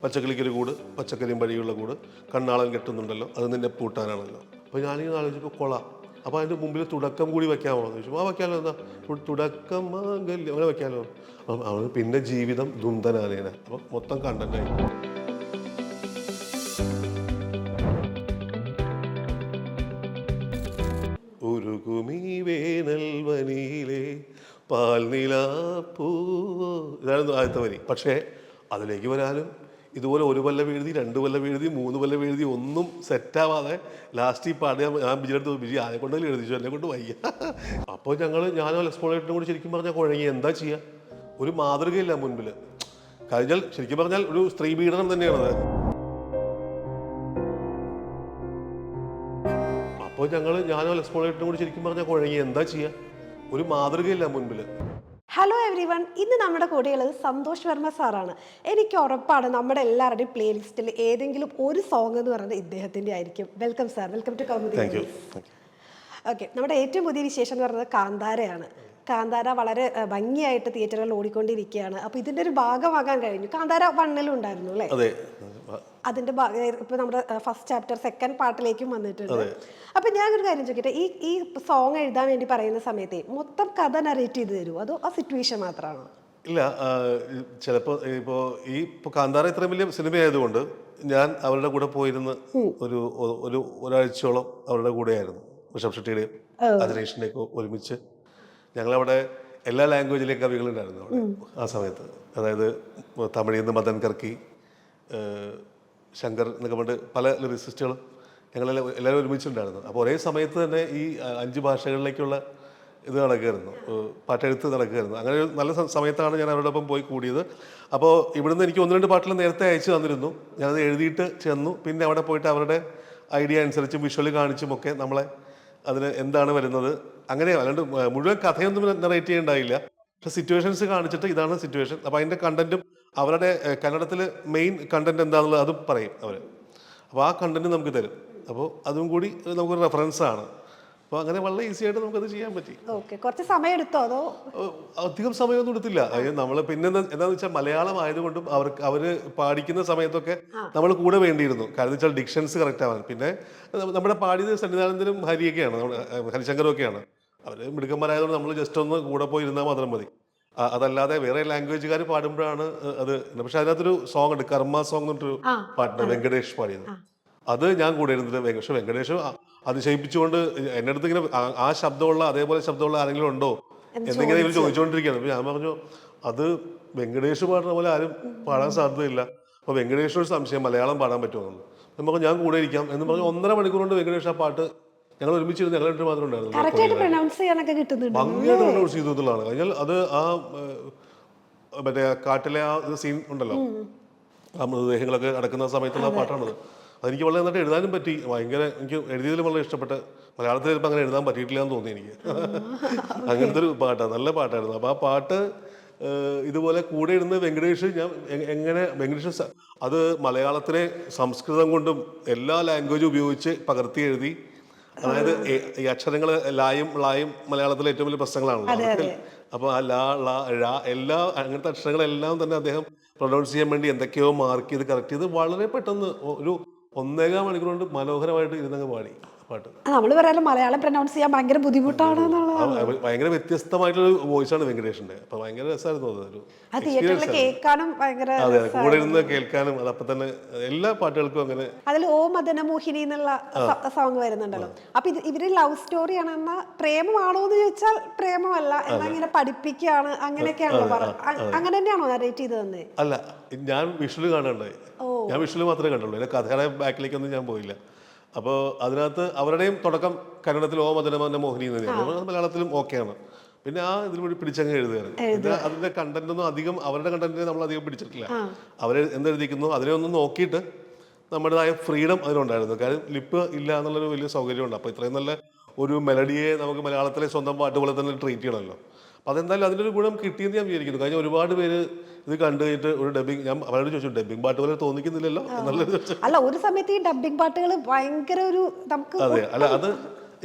പച്ചക്കിളിക്കൊരു കൂട്, പച്ചക്കറിയും വഴിയുള്ള കൂട്, കണ്ണാളൻ കെട്ടുന്നുണ്ടല്ലോ, അത് നിന്നെ പൂട്ടാനാണല്ലോ. അപ്പോൾ ഞാനിങ്ങനെ ആലോചിച്ചപ്പോൾ കൊള്ളാം. അപ്പോൾ അതിൻ്റെ മുമ്പിൽ തുടക്കം കൂടി വെക്കാമോ എന്ന് ചോദിച്ചു. ആ വെക്കാമല്ലോ, എന്താ തുടക്കം മാംഗല്യം അങ്ങനെ വെക്കാമല്ലോ. അപ്പം അവന് പിന്നെ ജീവിതം ദുന്തനാനേന. അപ്പം മൊത്തം കണ്ടന്റായി. ഉരുകുമീ വേനൽ വനിയിലെ പാൽനിലാപ്പൂ, ഇതായിരുന്നു ആദ്യത്തെ വരി. പക്ഷേ അതിലേക്ക് വരാനും ഇതുപോലെ ഒരു കൊല്ലം എഴുതി, 2 കൊല്ലം എഴുതി, 3 കൊല്ലം എഴുതി, ഒന്നും സെറ്റാവാതെ ലാസ്റ്റ് ഈ പാട്ട് ഞാൻ ബിജിയെടുത്ത് ബിജി ആരെ കൊണ്ടെങ്കിലും എഴുതിച്ചു, എന്നെ കൊണ്ട് വയ്യ. അപ്പോൾ ഞാനും എക്സ്പോണേറ്റിനും കൂടി ശരിക്കും പറഞ്ഞാൽ കുഴങ്ങി. എന്താ ചെയ്യുക? ഒരു മാതൃകയില്ല മുൻപിൽ. കഴിഞ്ഞാൽ ശരിക്കും പറഞ്ഞാൽ ഒരു സ്ത്രീ പീഡനം തന്നെയാണ്. അപ്പോൾ ഞാനും എക്സ്പോണേറ്റിനും കൂടി ശരിക്കും പറഞ്ഞാൽ കുഴങ്ങി. എന്താ ചെയ്യുക? ഒരു മാതൃകയില്ല മുൻപിൽ. ഹലോ എവ്രി വൺ, ഇന്ന് നമ്മുടെ കൂടെയുള്ളത് സന്തോഷ് വർമ്മ സാറാണ്. എനിക്ക് ഉറപ്പാണ് നമ്മുടെ എല്ലാവരുടെയും പ്ലേലിസ്റ്റിൽ ഏതെങ്കിലും ഒരു സോങ് എന്ന് പറയുന്നത് ഇദ്ദേഹത്തിൻ്റെ ആയിരിക്കും. Welcome sir, welcome to Kaumudi. Okay, നമ്മുടെ ഏറ്റവും പുതിയ വിശേഷം എന്ന് പറയുന്നത് കാന്താരയാണ്. കാന്താര വളരെ ഭംഗിയായിട്ട് തിയേറ്ററുകളിൽ ഓടിക്കൊണ്ടിരിക്കുകയാണ്. അപ്പോൾ ഇതിൻ്റെ ഒരു ഭാഗമാകാൻ കഴിഞ്ഞു. കാന്താര 1 ഉണ്ടായിരുന്നു അല്ലേ? അതിന്റെ ഇപ്പൊ നമ്മുടെ ഫസ്റ്റ് ചാപ്റ്റർ സെക്കൻഡ് പാർട്ടിലേക്കും വന്നിട്ടുണ്ട്. അപ്പൊ ഞാനൊരു കാര്യം ചോദിക്കട്ടെ, ഈ സോങ് എഴുതാൻ വേണ്ടി പറയുന്ന സമയത്ത് മൊത്തം കഥ നറേറ്റ് ചെയ്ത് തരുമോ, അതോ ആ സിറ്റുവേഷൻ മാത്രമാണോ? ഇല്ല, ചിലപ്പോൾ ഇപ്പോൾ കാന്താര ഇത്രയും വലിയ സിനിമ ആയതുകൊണ്ട് ഞാൻ അവരുടെ കൂടെ പോയിരുന്ന് ഒരാഴ്ചയോളം അവരുടെ കൂടെയായിരുന്നു. ഋഷഭ് ഷെട്ടിയുടെയും അജനേഷിൻ്റെയൊക്കെ ഒരുമിച്ച് ഞങ്ങളവിടെ എല്ലാ ലാംഗ്വേജിലെയും കവികളുണ്ടായിരുന്നു അവിടെ ആ സമയത്ത്. അതായത് തമിഴിൽ നിന്ന് മദൻ കർക്കി, ശങ്കർ എന്നൊക്കെ പറഞ്ഞിട്ട് പല ലിറിസിസ്റ്റുകളും എല്ലാവരും ഒരുമിച്ചുണ്ടായിരുന്നു. അപ്പോൾ ഒരേ സമയത്ത് തന്നെ ഈ 5 ഭാഷകളിലേക്കുള്ള ഇത് നടക്കുമായിരുന്നു, പാട്ടെഴുത്ത് നടക്കുമായിരുന്നു. അങ്ങനെ ഒരു നല്ല സമയത്താണ് ഞാൻ അവരുടെ ഒപ്പം പോയി കൂടിയത്. അപ്പോൾ ഇവിടുന്ന് എനിക്ക് 1-2 പാട്ടുകൾ നേരത്തെ അയച്ചു തന്നിരുന്നു. ഞാനത് എഴുതിയിട്ട് ചെന്നു. പിന്നെ അവിടെ പോയിട്ട് അവരുടെ ഐഡിയ അനുസരിച്ചും വിഷ്വൽ കാണിച്ചുമൊക്കെ നമ്മളെ അതിന് എന്താണ് വരുന്നത് അങ്ങനെ, അല്ലാണ്ട് മുഴുവൻ കഥയൊന്നും നറേറ്റ് ചെയ്യേണ്ടായില്ല. പക്ഷെ സിറ്റുവേഷൻസ് കാണിച്ചിട്ട് ഇതാണ് സിറ്റുവേഷൻ. അപ്പോൾ അതിൻ്റെ കണ്ടന്റും അവരുടെ കന്നഡത്തിൽ മെയിൻ കണ്ടന്റ് എന്താണെന്നുള്ളത് അതും പറയും അവർ. അപ്പോൾ ആ കണ്ടന്റ് നമുക്ക് തരും. അപ്പോൾ അതും കൂടി നമുക്കൊരു റെഫറൻസാണ്. അപ്പോൾ അങ്ങനെ വളരെ ഈസി ആയിട്ട് നമുക്കത് ചെയ്യാൻ പറ്റി. ഓക്കെ, കുറച്ച് സമയം എടുത്തോ അതോ? അധികം സമയമൊന്നും എടുത്തില്ല. നമ്മൾ പിന്നെ എന്താണെന്ന് വെച്ചാൽ മലയാളം ആയതുകൊണ്ടും അവർ പാടിക്കുന്ന സമയത്തൊക്കെ നമ്മൾ കൂടെ വേണ്ടിയിരുന്നു. കാരണം വെച്ചാൽ ഡിക്ഷൻസ് കറക്റ്റ് ആവാൻ. പിന്നെ നമ്മുടെ പാടിയത് സന്നിധാനന്ദനും ഹരിയൊക്കെയാണ്, ഹരിശങ്കറും ഒക്കെയാണ്. അവർ മിടുക്കന്മാരായതുകൊണ്ട് നമ്മൾ ജസ്റ്റ് ഒന്ന് കൂടെ പോയി ഇരുന്നാൽ മാത്രം മതി. അതല്ലാതെ വേറെ ലാംഗ്വേജുകാർ പാടുമ്പോഴാണ് അത്. പക്ഷെ അതിനകത്തൊരു സോങ് ഉണ്ട്, കർമ്മ സോങ് എന്നിട്ടൊരു പാട്ടുണ്ട്, വെങ്കടേഷ് പാടിയത്. അത് ഞാൻ കൂടെ ഇരുന്നിട്ട് പക്ഷെ വെങ്കടേഷ് അതിശയിപ്പിച്ചുകൊണ്ട് എൻ്റെ അടുത്ത് ഇങ്ങനെ ആ ശബ്ദമുള്ള അതേപോലെ ശബ്ദമുള്ള ആരെങ്കിലും ഉണ്ടോ എന്നിങ്ങനെ ഇവർ ചോദിച്ചുകൊണ്ടിരിക്കുകയാണ്. അപ്പോൾ ഞാൻ പറഞ്ഞു, അത് വെങ്കടേഷ് പാടുന്ന പോലെ ആരും പാടാൻ സാധ്യതയില്ല. അപ്പോൾ വെങ്കടേഷിനൊരു സംശയം, മലയാളം പാടാൻ പറ്റുമോ? നമുക്ക് ഞാൻ കൂടെ ഇരിക്കാം എന്ന് പറഞ്ഞു 1.5 മണിക്കൂർ കൊണ്ട് വെങ്കടേഷ് ആ പാട്ട് ഞങ്ങൾ ഒരുമിച്ചിരുന്ന് ഞങ്ങൾ 2 മാത്രം ഉണ്ടായിരുന്നു. ഭംഗിയായിട്ട് പ്രൊനൗൺസ് ചെയ്തതാണ്. കഴിഞ്ഞാൽ അത് ആ മറ്റേ കാട്ടിലെ ആ സീൻ ഉണ്ടല്ലോ, ആ മൃതദേഹങ്ങളൊക്കെ അടക്കുന്ന സമയത്തുള്ള പാട്ടാണത്. അതെനിക്ക് വളരെ നന്നായിട്ട് എഴുതാനും പറ്റി. എനിക്ക് എഴുതിയതിലും വളരെ ഇഷ്ടപ്പെട്ട്. മലയാളത്തിൽ ചിലപ്പോൾ അങ്ങനെ എഴുതാൻ പറ്റിയിട്ടില്ല എന്ന് തോന്നി എനിക്ക്. അങ്ങനത്തെ ഒരു പാട്ടാണ്, നല്ല പാട്ടായിരുന്നു. അപ്പോൾ ആ പാട്ട് ഇതുപോലെ കൂടെ ഇരുന്ന് വെങ്കടേഷ് വെങ്കടേഷ് അത് മലയാളത്തിലെ സംസ്കൃതം കൊണ്ടും എല്ലാ ലാംഗ്വേജും ഉപയോഗിച്ച് പകർത്തി എഴുതി. അതായത് ഈ അക്ഷരങ്ങൾ ലായും ളായും മലയാളത്തിലെ ഏറ്റവും വലിയ പ്രശ്നങ്ങളാണല്ലോ. അപ്പോൾ ആ ലാ ള ഴ എല്ലാ അങ്ങനത്തെ അക്ഷരങ്ങളെല്ലാം തന്നെ അദ്ദേഹം പ്രൊനൗൺസ് ചെയ്യാൻ വേണ്ടി എന്തൊക്കെയോ മാർക്ക് ചെയ്ത് കറക്റ്റ് ചെയ്ത് വളരെ പെട്ടെന്ന് ഒരു 1.25 മണിക്കൂർ കൊണ്ട് മനോഹരമായിട്ട് ഇരുന്നങ്ങ് പാടി പാട്ട്. നമ്മൾ പറയാലോ മലയാളം പ്രൊനൗൺസ് ചെയ്യാൻ ഭയങ്കര ബുദ്ധിമുട്ടാണ്. ഭയങ്കര വ്യത്യസ്തമായിട്ടുള്ള വോയിസാണ് വെങ്കടേഷിന്റെ. അപ്പൊ ഭയങ്കര രസമായിരുന്നു അതൊരു കേൾക്കാനും. അതെ, കൂടെ ഇരുന്ന് കേൾക്കാനും. അതപ്പം തന്നെ എല്ലാ പാട്ടുകൾക്കും അങ്ങനെ. അതിൽ ഓ മദനമോഹിനി എന്നുള്ള സോങ് വരുന്നുണ്ടല്ലോ. അപ്പൊ ഇവര് ലവ് സ്റ്റോറി ആണെന്ന പ്രേമമാണോ എന്ന് ചോദിച്ചാൽ പ്രേമമല്ല, എന്നാ ഇങ്ങനെ പഠിപ്പിക്കുകയാണ് അങ്ങനെയൊക്കെയാണല്ലോ അങ്ങനെ തന്നെയാണോ നരേറ്റ് ചെയ്ത് തന്നെ? അല്ല, ഞാൻ വിഷ്വല് കാണുന്നുണ്ടായി. ഞാൻ വിഷ്വല് മാത്രമേ കണ്ടുള്ളൂ. എന്റെ കഥയുടെ ബാക്കിലേക്കൊന്നും ഞാൻ പോയില്ല. അപ്പോൾ അതിനകത്ത് അവരുടെയും തുടക്കം കന്നഡത്തിൽ ഓ മദനമോഹിനി എന്ന് തന്നെയാണ്, മലയാളത്തിലും ഓക്കെയാണ്. പിന്നെ ആ ഇതിൽ കൂടി പിടിച്ചങ്ങ് എഴുതുകയാണ്. പിന്നെ അതിന്റെ കണ്ടന്റൊന്നും അധികം അവരുടെ കണ്ടന്റിനെ നമ്മൾ അധികം പിടിച്ചിട്ടില്ല. അവരെ എന്തെഴുതിക്കുന്നു അതിനെ ഒന്ന് നോക്കിയിട്ട് നമ്മുടേതായ ഫ്രീഡം അതിനുണ്ടായിരുന്നു. കാര്യം ലിപ്പ് ഇല്ല എന്നുള്ളൊരു വലിയ സൗകര്യമുണ്ട്. അപ്പോൾ ഇത്രയും നല്ല ഒരു മെലഡിയെ നമുക്ക് മലയാളത്തിലെ സ്വന്തം പാട്ട് പോലെ തന്നെ ട്രീറ്റ് ചെയ്യണമല്ലോ. അപ്പോൾ അതെന്തായാലും അതിൻ്റെ ഒരു ഗുണം കിട്ടിയെന്ന് ഞാൻ വിചാരിക്കുന്നു. കഴിഞ്ഞ ഒരുപാട് പേര് ഇത് കണ്ടു കഴിഞ്ഞിട്ട് ഒരു ഡബിങ്, ഞാൻ അവരോട് ചോദിച്ചു, ഡബിങ് പാട്ട് പോലെ തോന്നിക്കുന്നില്ലല്ലോ എന്നുള്ളത്. അല്ല, ഒരു സമയത്ത് ഈ ഡബിങ് പാട്ടുകൾ ഭയങ്കര ഒരു നമുക്ക്. അതെ, അല്ല അത്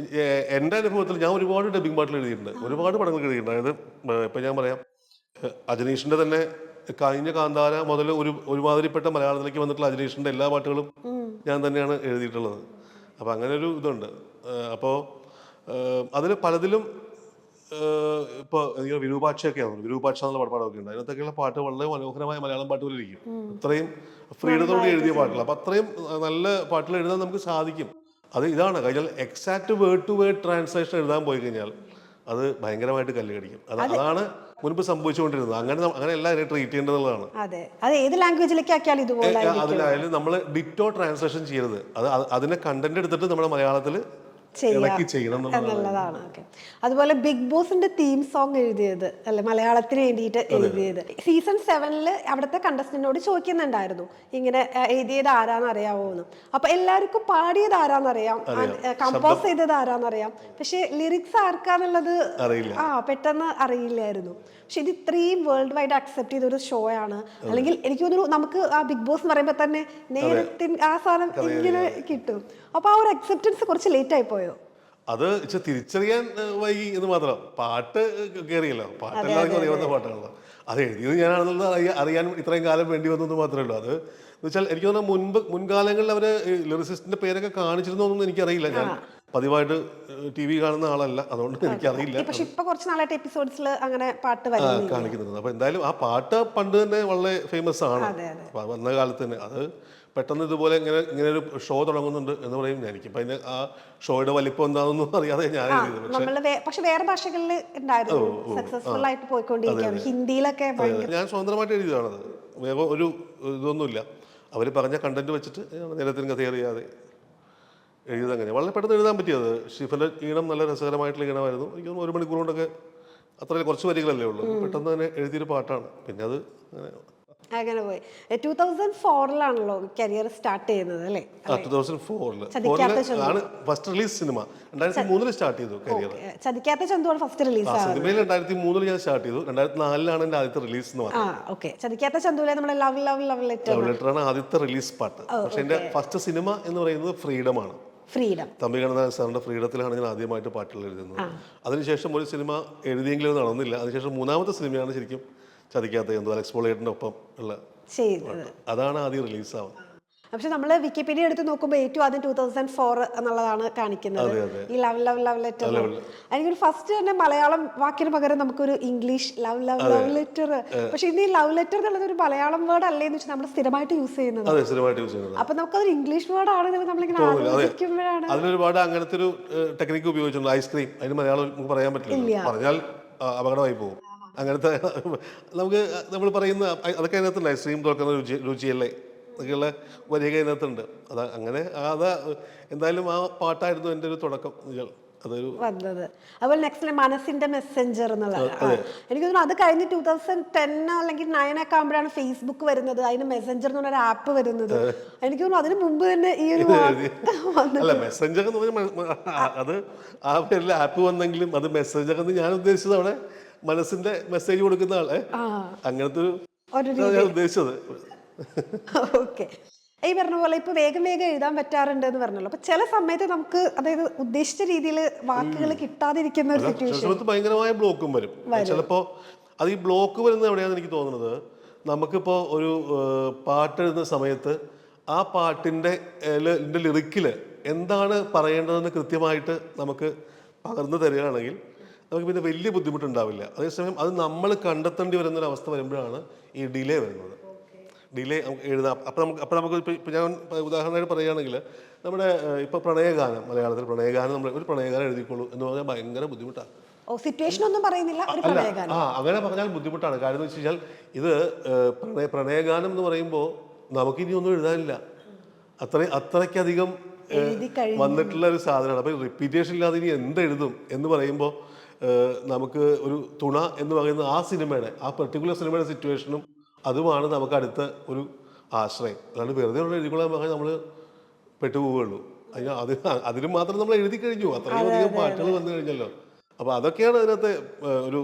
എൻ്റെ അനുഭവത്തിൽ ഞാൻ ഒരുപാട് ഡബിങ് പാട്ടുകൾ എഴുതിയിട്ടുണ്ട്, ഒരുപാട് പടങ്ങൾ എഴുതിയിട്ടുണ്ട്. അതായത് ഇപ്പം ഞാൻ പറയാം, അജനീഷിൻ്റെ തന്നെ കഴിഞ്ഞ കാന്താര മുതൽ ഒരുമാതിരിപ്പെട്ട മലയാളത്തിലേക്ക് വന്നിട്ടുള്ള അജനീഷിന്റെ എല്ലാ പാട്ടുകളും ഞാൻ തന്നെയാണ് എഴുതിയിട്ടുള്ളത്. അപ്പോൾ അങ്ങനെ ഒരു ഇതുണ്ട്. അപ്പോൾ അതിൽ പലതിലും ഇപ്പോൾ വിരൂപാക്ഷയൊക്കെയാണ്, വിരൂപാക്ഷ എന്നുള്ള പാടൊക്കെ ഉണ്ട്. അതിനകത്തൊക്കെയുള്ള പാട്ട് വളരെ മനോഹരമായ മലയാളം പാട്ടുകൾ ഇരിക്കും. അത്രയും ഫ്രീഡത്തോടെ എഴുതിയ പാട്ടുകൾ. അപ്പം അത്രയും നല്ല പാട്ടുകൾ എഴുതാൻ നമുക്ക് സാധിക്കും. അത് ഇതാണ് കഴിഞ്ഞാൽ exact word to word translation എഴുതാൻ പോയി കഴിഞ്ഞാൽ അത് ഭയങ്കരമായിട്ട് കല്ല് കടിക്കും. അതാണ് മുൻപ് സംഭവിച്ചുകൊണ്ടിരുന്നത്. അങ്ങനെ എല്ലാവരെയും ട്രീറ്റ് ചെയ്യേണ്ടതുള്ളതാണ്. അതെ, അത് ഏത് ലാംഗ്വേജിലേക്ക് ആക്കിയാലും ഇതുപോലെ അതിലായാലും നമ്മൾ ഡിറ്റോ ട്രാൻസ്ലേഷൻ ചെയ്യരുത്. അതിനെ കണ്ടന്റ് എടുത്തിട്ട് നമ്മുടെ മലയാളത്തിൽ ചെയ്യണം എന്നുള്ളതാണ്. ഓക്കെ. അതുപോലെ ബിഗ് ബോസിന്റെ തീം സോങ് എഴുതിയത് അല്ലെ, മലയാളത്തിന് വേണ്ടിയിട്ട് എഴുതിയത്. സീസൺ 7 അവിടുത്തെ കണ്ടസ്റ്റന്റിനോട് ചോദിക്കുന്നുണ്ടായിരുന്നു ഇങ്ങനെ എഴുതിയത് ആരാന്ന് അറിയാവോ എന്ന്. അപ്പൊ എല്ലാവർക്കും പാടിയത് ആരാന്നറിയാം, കമ്പോസ് ചെയ്തത് ആരാന്നറിയാം, പക്ഷെ ലിറിക്സ് ആർക്കാന്നുള്ളത് പെട്ടെന്ന് അറിയില്ലായിരുന്നു. പക്ഷെ ഇത് ഇത്രയും വേൾഡ് വൈഡ് അക്സെപ്റ്റ് ചെയ്ത ഒരു ഷോ ആണ്. അല്ലെങ്കിൽ എനിക്ക് തോന്നുന്നു നമുക്ക് ആ ബിഗ് ബോസ് എന്ന് പറയുമ്പോൾ തന്നെ നേരത്തെ ആ സാധനം ഇങ്ങനെ കിട്ടും. അപ്പൊ ആ ഒരു അക്സെപ്റ്റൻസ് കുറച്ച് ലേറ്റ് ആയി പോയോ? അത് തിരിച്ചറിയാൻ വൈകി എന്ന് മാത്രം. പാട്ട് കയറിയല്ലോ, പാട്ട് എല്ലാവർക്കും അറിയാവുന്ന പാട്ടാണല്ലോ. അത് എഴുതിയത് ഞാനാണെന്നുള്ളത് അറിയാൻ ഇത്രയും കാലം വേണ്ടി വന്നത് മാത്രമേ ഉള്ളൂ. അത് എന്ന് വെച്ചാൽ എനിക്ക് തോന്നുന്നു മുൻകാലങ്ങളിൽ അവർ ലിറിസിസ്റ്റിന്റെ പേരൊക്കെ കാണിച്ചിരുന്നോന്നൊന്നും എനിക്കറിയില്ല. ഞാൻ പതിവായിട്ട് TV കാണുന്ന ആളല്ല, അതുകൊണ്ട് എനിക്കറിയില്ല. പക്ഷെ ഇപ്പൊ കുറച്ച് നാളായിട്ട് എപ്പിസോഡ്സിൽ അങ്ങനെ പാട്ട് കാണിക്കുന്നത്. അപ്പൊ എന്തായാലും ആ പാട്ട് പണ്ട് തന്നെ വളരെ ഫേമസ് ആണ് വന്ന കാലത്ത് തന്നെ. അത് പെട്ടെന്ന് ഇതുപോലെ ഇങ്ങനെ ഒരു ഷോ തുടങ്ങുന്നുണ്ട് എന്ന് പറയും എനിക്ക്. അപ്പൊ അതിന് ആ ഷോയുടെ വലിപ്പം എന്താണെന്നൊന്നും അറിയാതെ ഞാൻ എഴുതിയത്. പക്ഷെ വേറെ ഭാഷകളിൽ സക്സസ്ഫുൾ ആയിട്ട് പോയിക്കൊണ്ടിരിക്കുകയാണ്. ഹിന്ദിയിലൊക്കെ ഞാൻ സ്വന്തമായിട്ട് എഴുതിയതാണത്. വേറെ ഒരു ഇതൊന്നുമില്ല. അവർ പറഞ്ഞ കണ്ടന്റ് വെച്ചിട്ട് നേരത്തിന് കഥ അറിയാതെ എഴുതിയത്. അങ്ങനെ വളരെ പെട്ടെന്ന് എഴുതാൻ പറ്റിയത്. ഷിഫന്റെ ഈണം നല്ല രസകരമായിട്ടുള്ള ഈണമായിരുന്നു. എനിക്ക് 1 മണിക്കൂർ കൊണ്ടൊക്കെ, അത്രയും കുറച്ച് വരികളല്ലേ ഉള്ളൂ, പെട്ടെന്ന് തന്നെ എഴുതിയൊരു പാട്ടാണ്. പിന്നെ അത് അങ്ങനെ പോയി. 2004 കരിയർ സ്റ്റാർട്ട് ചെയ്യുന്നത് അല്ലേ? 2004 ആണ് ഫസ്റ്റ് റിലീസ് സിനിമ. 2003 സ്റ്റാർട്ട് ചെയ്തു കരിയർ. ചതിക്കാത്ത ചന്തുവാണ് ഫസ്റ്റ് റിലീസ്. സിനിമയിൽ 2003 ഞാൻ സ്റ്റാർട്ട് ചെയ്തു. 2004 എന്റെ ആദ്യത്തെ റിലീസ് എന്ന് പറഞ്ഞത്. ചതിക്കാത്ത ചന്തുവിലെ നമ്മുടെ ലവ് ലെറ്റർ ആണ് ആദ്യത്തെ റിലീസ് പാട്ട്. പക്ഷെ എന്റെ ഫസ്റ്റ് സിനിമ എന്ന് പറയുന്നത് ഫ്രീഡം ആണ്. തമ്പി കണ്ണദാസൻ സാറിന്റെ ഫ്രീഡത്തിലാണ് ഞാൻ ആദ്യമായിട്ട് പാട്ടുകൾ എഴുതുന്നത്. അതിനുശേഷം ഒരു സിനിമ എഴുതിയെങ്കിലും നടന്നില്ല. അതിനുശേഷം 3ാമത്തെ സിനിമയാണ് ശരിക്കും ചതിക്കാത്ത എന്തോ അലക്സ് പോളേറ്റിന്റെ ഒപ്പം ഉള്ള. അതാണ് ആദ്യം റിലീസാവുന്നത്. പക്ഷെ നമ്മൾ വിക്കിപീഡിയ എടുത്ത് നോക്കുമ്പോൾ ഏറ്റവും ആദ്യം 2004 എന്നുള്ളതാണ് കാണിക്കുന്നത്. ഈ ലവ് ലെറ്റർ എനിക്കൊരു ഫസ്റ്റ് തന്നെ മലയാളം വാക്കിന് പകരം നമുക്കൊരു ഇംഗ്ലീഷ് ലവ് ലെറ്റർ. പക്ഷെ ഇന്ന് ഈ ലവ് ലെറ്റർ എന്നുള്ളത് ഒരു മലയാളം വേർഡ് അല്ലേന്ന് വെച്ചാൽ നമ്മൾ സ്ഥിരമായിട്ട് യൂസ് ചെയ്യുന്നത്. അപ്പൊ നമുക്കതൊരു ഇംഗ്ലീഷ് വേർഡ് ആണെന്ന് നമ്മളിങ്ങനെ ആലോചിക്കുമ്പോഴാണ്. അതിലൊരുപാട് അങ്ങനത്തെ ഒരു ടെക്നിക്ക് ഉപയോഗിച്ചിട്ടുണ്ട്. ഐസ്ക്രീം അതിന് മലയാളം നമുക്ക് പറയാൻ പറ്റില്ല, പറഞ്ഞാൽ അപകടമായി പോകും. അങ്ങനത്തെ നമുക്ക് നമ്മൾ പറയുന്ന അതൊക്കെ അതിനകത്തുണ്ട്. ഐസ്ക്രീം തുറക്കുന്ന രുചിയല്ലേ ഒക്കെയുള്ള വരിക അതിനകത്തുണ്ട്. അങ്ങനെ എന്തായാലും ആ പാട്ടായിരുന്നു എൻ്റെ ഒരു തുടക്കം. അതൊരു വന്നത്. അതുപോലെ നെക്സ്റ്റ് മനസ്സിന്റെ മെസ്സഞ്ചർ എന്നുള്ളത് എനിക്ക് തോന്നുന്നു അത് കഴിഞ്ഞ് 2010 അല്ലെങ്കിൽ 9 ഒക്കെ ആകുമ്പോഴാണ് ഫേസ്ബുക്ക് വരുന്നത്. അതിന് മെസ്സഞ്ചർ എന്ന് പറഞ്ഞൊരു ആപ്പ് വരുന്നത്. എനിക്ക് തോന്നുന്നു അതിന് മുമ്പ് തന്നെ ഈ ഒരു മെസ്സഞ്ചർ എന്ന് പറഞ്ഞാൽ അത് ആ പേരിൽ ആപ്പ് വന്നെങ്കിലും അത് മെസ്സഞ്ചർ എന്ന് ഞാൻ ഉദ്ദേശിച്ചത് അവിടെ മനസ്സിന്റെ മെസ്സേജ് കൊടുക്കുന്ന ആളെ അങ്ങനത്തെ ഒരു ഉദ്ദേശിച്ചത്. ഓക്കെ. ഈ പറഞ്ഞ പോലെ ഇപ്പൊ വേഗം എഴുതാൻ പറ്റാറുണ്ട് എന്ന് പറഞ്ഞല്ലോ. അപ്പൊ ചില സമയത്ത് നമുക്ക് അതായത് ഉദ്ദേശിച്ച രീതിയിൽ വാക്കുകൾ കിട്ടാതിരിക്കുന്ന ഒരു സിറ്റുവേഷൻ, ഭയങ്കരമായ ബ്ലോക്കും വരും. ചിലപ്പോ അത് ഈ ബ്ലോക്ക് വരുന്നത് എവിടെയാണെന്ന് എനിക്ക് തോന്നുന്നത്, നമുക്കിപ്പോ ഒരു പാട്ട് എഴുതുന്ന സമയത്ത് ആ പാട്ടിന്റെ ലിറിക്കില് എന്താണ് പറയേണ്ടതെന്ന് കൃത്യമായിട്ട് നമുക്ക് പകർന്നു തരികയാണെങ്കിൽ നമുക്ക് പിന്നെ വലിയ ബുദ്ധിമുട്ടുണ്ടാവില്ല. അതേസമയം അത് നമ്മൾ കണ്ടെത്തേണ്ടി വരുന്നൊരവസ്ഥ വരുമ്പോഴാണ് ഈ ഡിലേ വരുന്നത്. ഡിലേ എഴുതാം. അപ്പം നമുക്ക് ഇപ്പം ഞാൻ ഉദാഹരണമായിട്ട് പറയുകയാണെങ്കിൽ നമ്മുടെ ഇപ്പോൾ പ്രണയഗാനം, മലയാളത്തിൽ പ്രണയഗാനം നമ്മൾ ഒരു പ്രണയഗാനം എഴുതിക്കോളൂ എന്ന് പറഞ്ഞാൽ ഭയങ്കര ബുദ്ധിമുട്ടാണ്. അങ്ങനെ പറഞ്ഞാൽ ബുദ്ധിമുട്ടാണ്. കാരണം എന്ന് വെച്ച് കഴിഞ്ഞാൽ ഇത് പ്രണയഗാനം എന്ന് പറയുമ്പോൾ നമുക്കിനി ഒന്നും എഴുതാനില്ല. അത്രയ്ക്കധികം വന്നിട്ടുള്ള ഒരു സാധനമാണ്. അപ്പം റിപ്പീറ്റേഷൻ ഇല്ലാതെ ഇനി എന്തെഴുതും എന്ന് പറയുമ്പോൾ നമുക്ക് ഒരു തുണ എന്ന് പറയുന്ന ആ സിനിമയുടെ ആ പെർട്ടിക്കുലർ സിനിമയുടെ സിറ്റുവേഷനും അതുമാണ് നമുക്ക് അടുത്ത ഒരു ആശ്രയം. അല്ലാണ്ട് വെറുതെ എഴുതിക്കൊള്ളാൻ പറഞ്ഞാൽ നമ്മൾ പെട്ടുപോവുകയുള്ളൂ. അതിന് മാത്രം നമ്മൾ എഴുതി കഴിഞ്ഞു. അത്രയും അധികം പാട്ടുകൾ വന്നു കഴിഞ്ഞല്ലോ. അപ്പോൾ അതൊക്കെയാണ് അതിനകത്ത് ഒരു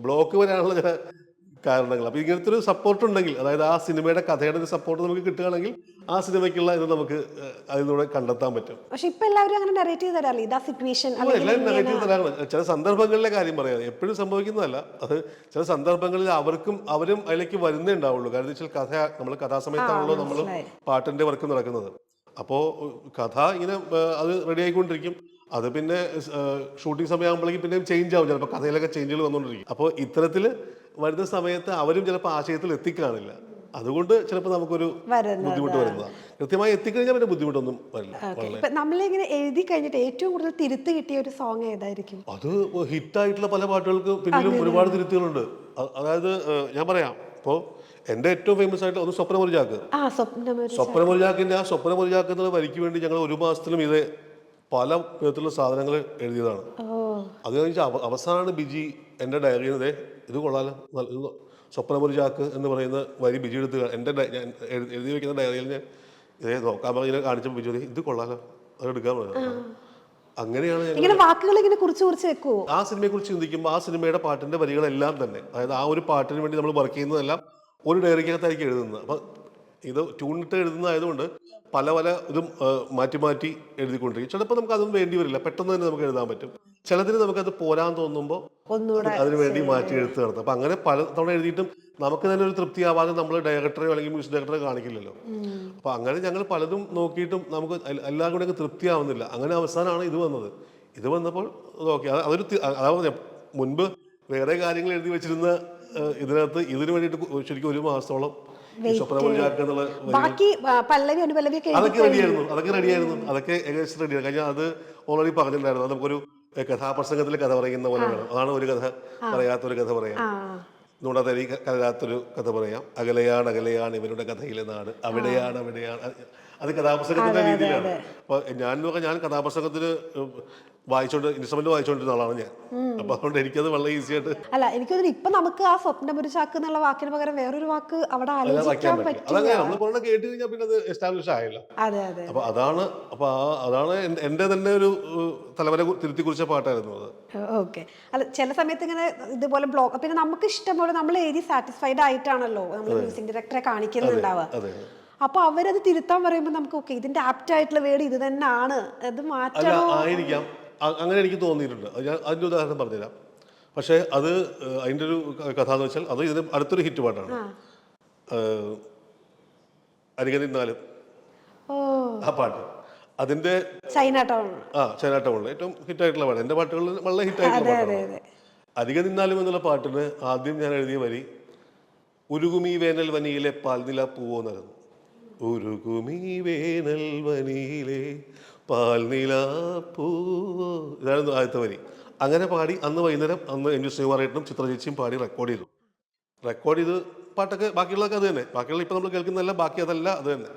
ബ്ലോക്ക് വരാനുള്ള ചില കാരണങ്ങൾ. അപ്പോൾ ഇങ്ങനത്തെ ഒരു സപ്പോർട്ട് ഉണ്ടെങ്കിൽ, അതായത് ആ സിനിമയുടെ കഥയുടെ ഒരു സപ്പോർട്ട് നമുക്ക് കിട്ടുകയാണെങ്കിൽ ആ സിനിമയ്ക്കുള്ള ഇത് നമുക്ക് അതിലൂടെ കണ്ടെത്താൻ പറ്റും. പക്ഷെ ഇപ്പൊ എല്ലാവരും അങ്ങനെ നെറേറ്റീവ് തരാറില്ല, ഇതാ സിറ്റുവേഷൻ. എല്ലാവരും നെഗറ്റീവ് തരാണ്. ചില സന്ദർഭങ്ങളിലെ കാര്യം പറയാം, എപ്പോഴും സംഭവിക്കുന്നതല്ല. അത് ചില സന്ദർഭങ്ങളിൽ അവരും അതിലേക്ക് വരുന്നേ ഉണ്ടാവുള്ളൂ. കാരണം വെച്ചാൽ നമ്മൾ കഥാസമയത്താണല്ലോ നമ്മൾ പാട്ടിന്റെ വർക്ക് നടക്കുന്നത്. അപ്പോൾ കഥ ഇങ്ങനെ അത് റെഡി ആയിക്കൊണ്ടിരിക്കും. അത് പിന്നെ ഷൂട്ടിംഗ് സമയമാകുമ്പോഴേക്കും പിന്നെയും ചേഞ്ച് ആവും, ചിലപ്പോൾ കഥയിലൊക്കെ ചേഞ്ചുകൾ വന്നുകൊണ്ടിരിക്കും. അപ്പോൾ ഇത്തരത്തിൽ വരുന്ന സമയത്ത് അവരും ചിലപ്പോൾ ആശയത്തിൽ എത്തിക്കാണില്ല. അതുകൊണ്ട് ചിലപ്പോൾ നമുക്കൊരു ബുദ്ധിമുട്ട് വരുന്നതാണ്. കൃത്യമായി എത്തിക്കഴിഞ്ഞാൽ പിന്നെ ബുദ്ധിമുട്ടൊന്നും വരില്ല. നമ്മളിങ്ങനെ എഴുതി കഴിഞ്ഞിട്ട് ഏറ്റവും കൂടുതൽ തിരുത്ത് കിട്ടിയ ഒരു സോങ് ഏതായിരിക്കും? അത് ഹിറ്റായിട്ടുള്ള പല പാട്ടുകൾക്ക് പിന്നിലും ഒരുപാട് തിരുത്തുകളുണ്ട്. അതായത് ഞാൻ പറയാം, ഇപ്പോൾ എൻ്റെ ഏറ്റവും ഫേമസ് ആയിട്ട് ഒന്ന് സ്വപ്നമുറിജാക്ക്. സ്വപ്നമുറിജാക്കിൻ്റെ ആ സ്വപ്നമുറിജാക്ക് എന്നുള്ള വരിക്ക് വേണ്ടി ഞങ്ങൾ ഒരു മാസത്തിലും ഇത് പല വിധത്തിലുള്ള സാധനങ്ങൾ എഴുതിയതാണ്. അത് കഴിഞ്ഞാൽ അവസാനമാണ് ബിജി എൻ്റെ ഡയറിയിൽ നിന്ന് ഇത് കൊള്ളാലോ, സ്വപ്നമുറിജാക്ക് എന്ന് പറയുന്ന വരി ബിജി എടുത്ത് എൻ്റെ ഞാൻ എഴുതി വെക്കുന്ന ഡയറിയിൽ ഞാൻ ഇതേ നോക്കാൻ പറഞ്ഞ് കാണിച്ചപ്പോൾ ബിജു ഇത് കൊള്ളാലോ, അത് എടുക്കാൻ പറഞ്ഞു. അങ്ങനെയാണ് വാക്കുകൾ ഇങ്ങനെ കുറിച്ച് വെക്കുവോ? ആ സിനിമയെ കുറിച്ച് ചിന്തിക്കുമ്പോൾ ആ സിനിമയുടെ പാട്ടിന്റെ വരികളെല്ലാം തന്നെ, അതായത് ആ ഒരു പാട്ടിന് വേണ്ടി നമ്മൾ വർക്ക് ചെയ്യുന്നതെല്ലാം ഒരു ഡയറിക്കകത്തായിരിക്കും എഴുതുന്നത്. അപ്പം ഇത് ട്യൂണിട്ട് എഴുതുന്നതായതുകൊണ്ട് പല ഇതും മാറ്റി എഴുതിക്കൊണ്ടിരിക്കും. ചിലപ്പോൾ നമുക്ക് അതൊന്നും വേണ്ടി വരില്ല, പെട്ടെന്ന് തന്നെ നമുക്ക് എഴുതാൻ പറ്റും. ചിലതിന് നമുക്കത് പോരാൻ തോന്നുമ്പോൾ അതിന് വേണ്ടി മാറ്റി എഴുത്ത് നടത്തും. അപ്പം അങ്ങനെ പല തവണ എഴുതിയിട്ടും നമുക്ക് തന്നെ ഒരു തൃപ്തിയാവാതെ നമ്മൾ ഡയറക്ടറെയോ അല്ലെങ്കിൽ മ്യൂസിക് ഡയറക്ടറെ കാണിക്കില്ലല്ലോ. അപ്പം അങ്ങനെ ഞങ്ങൾ പലതും നോക്കിയിട്ടും നമുക്ക് എല്ലാം കൂടെ തൃപ്തിയാവുന്നില്ല. അങ്ങനെ അവസാനമാണ് ഇത് വന്നത്. ഇത് വന്നപ്പോൾ ഓക്കെ, അതൊരു അതായത് മുൻപ് വേറെ കാര്യങ്ങൾ എഴുതി വെച്ചിരുന്ന ഇതിനകത്ത് ഇതിനു വേണ്ടിയിട്ട് ശരിക്കും ഒരു മാസത്തോളം അതൊക്കെ റെഡിയായിരുന്നു. അതൊക്കെ ഏകദേശം റെഡിയാണ്. കഴിഞ്ഞാൽ അത് ഓൾറെഡി പറഞ്ഞിട്ടുണ്ടായിരുന്നു. അത് നമുക്കൊരു കഥാപ്രസംഗത്തിൽ കഥ പറയുന്ന പോലെ വേണം. അതാണ് ഒരു കഥ പറയാത്തൊരു കഥ പറയാം, നുണതരി കലരാത്തൊരു കഥ പറയാം, അകലെയാണ് ഇവരുടെ കഥയിലെ നാട്, അവിടെയാണ്. അത് കഥാപ്രസംഗത്തിന്റെ രീതിയിലാണ്. അപ്പൊ ഞാൻ കഥാപ്രസംഗത്തിന് ഇൻസ്ട്രുമെന്റ് വായിച്ചോണ്ടിരുന്ന ആളാണ് ഞാൻ. അപ്പൊ അതുകൊണ്ട് എനിക്കത് വളരെ ഈസി ആയിട്ട്. അല്ല, എനിക്ക് തോന്നുന്നു ഇപ്പൊ നമുക്ക് ആ സ്വപ്നമുറിജാക്ക് എന്നുള്ള വാക്കിന് പകരം വേറൊരു വാക്ക് അവിടെ ആലോചിക്കാൻ പറ്റും. അതങ്ങനെ നമ്മൾ കുറേ കേട്ട് കഴിഞ്ഞാൽ പിന്നെ അത് എസ്റ്റാബ്ലിഷ് ആയല്ലോ. അപ്പൊ അതാണ് എന്റെ തന്നെ ഒരു തലവരെ തിരുത്തി കുറിച്ച പാട്ടായിരുന്നു അത്. ഓക്കെ. അല്ല, ചില സമയത്ത് ഇങ്ങനെ ഇതുപോലെ ബ്ലോക്ക്, പിന്നെ നമുക്ക് ഇഷ്ടം പോലെ നമ്മൾ എഴുതി സാറ്റിസ്ഫൈഡ് ആയിട്ടാണല്ലോ നമ്മൾ മ്യൂസിക് ഡയറക്ടറെ കാണിക്കുന്നുണ്ടാവുക. അപ്പൊ അവരത് തിരുത്താൻ പറയുമ്പോൾ നമുക്ക് ഓക്കെ, ഇതിന്റെ ആപ്റ്റ് ആയിട്ടുള്ള വേർഡ് ഇത് തന്നെയാണ്, അത് മാറ്റണോ ആയിരിക്കാം. അങ്ങനെ എനിക്ക് തോന്നിയിട്ടുണ്ട്. അതിന്റെ ഉദാഹരണം പറഞ്ഞുതരാം. പക്ഷെ അത് അതിന്റെ ഒരു കഥ എന്ന് വെച്ചാൽ അത് ഇതിന് അടുത്തൊരു ഹിറ്റ് പാട്ടാണ്, അരികനിന്നാലും. ആ പാട്ട് അതിന്റെ ചൈന ടൗണിൽ ഏറ്റവും ഹിറ്റായിട്ടുള്ള പാട്ട്. എന്റെ പാട്ടുകളിൽ വളരെ ഹിറ്റായിട്ടുള്ള പാട്ടാണ്. അരികനിന്നാലും എന്നുള്ള പാട്ടിന് ആദ്യം ഞാൻ എഴുതിയ വരി ഉരുകുമീ വേനൽ വനിയിലെ പാൽനില പൂവോ എന്നായിരുന്നു. ഉരുകുമീ വേനൽ വനിയിലെ പാൽനില പൂവോ, ഇതായിരുന്നു ആദ്യത്തെ വരി. അങ്ങനെ പാടി അന്ന് വൈകുന്നേരം എം ജി ശ്രീകുമാരേട്ടനും ചിത്രചേച്ചിയും പാടി റെക്കോർഡ് ചെയ്ത് പാട്ടൊക്കെ ബാക്കിയുള്ളതൊക്കെ അത് തന്നെ. ബാക്കിയുള്ള ഇപ്പൊ നമ്മൾ കേൾക്കുന്നതല്ല, ബാക്കി അതല്ല, അത് തന്നെ.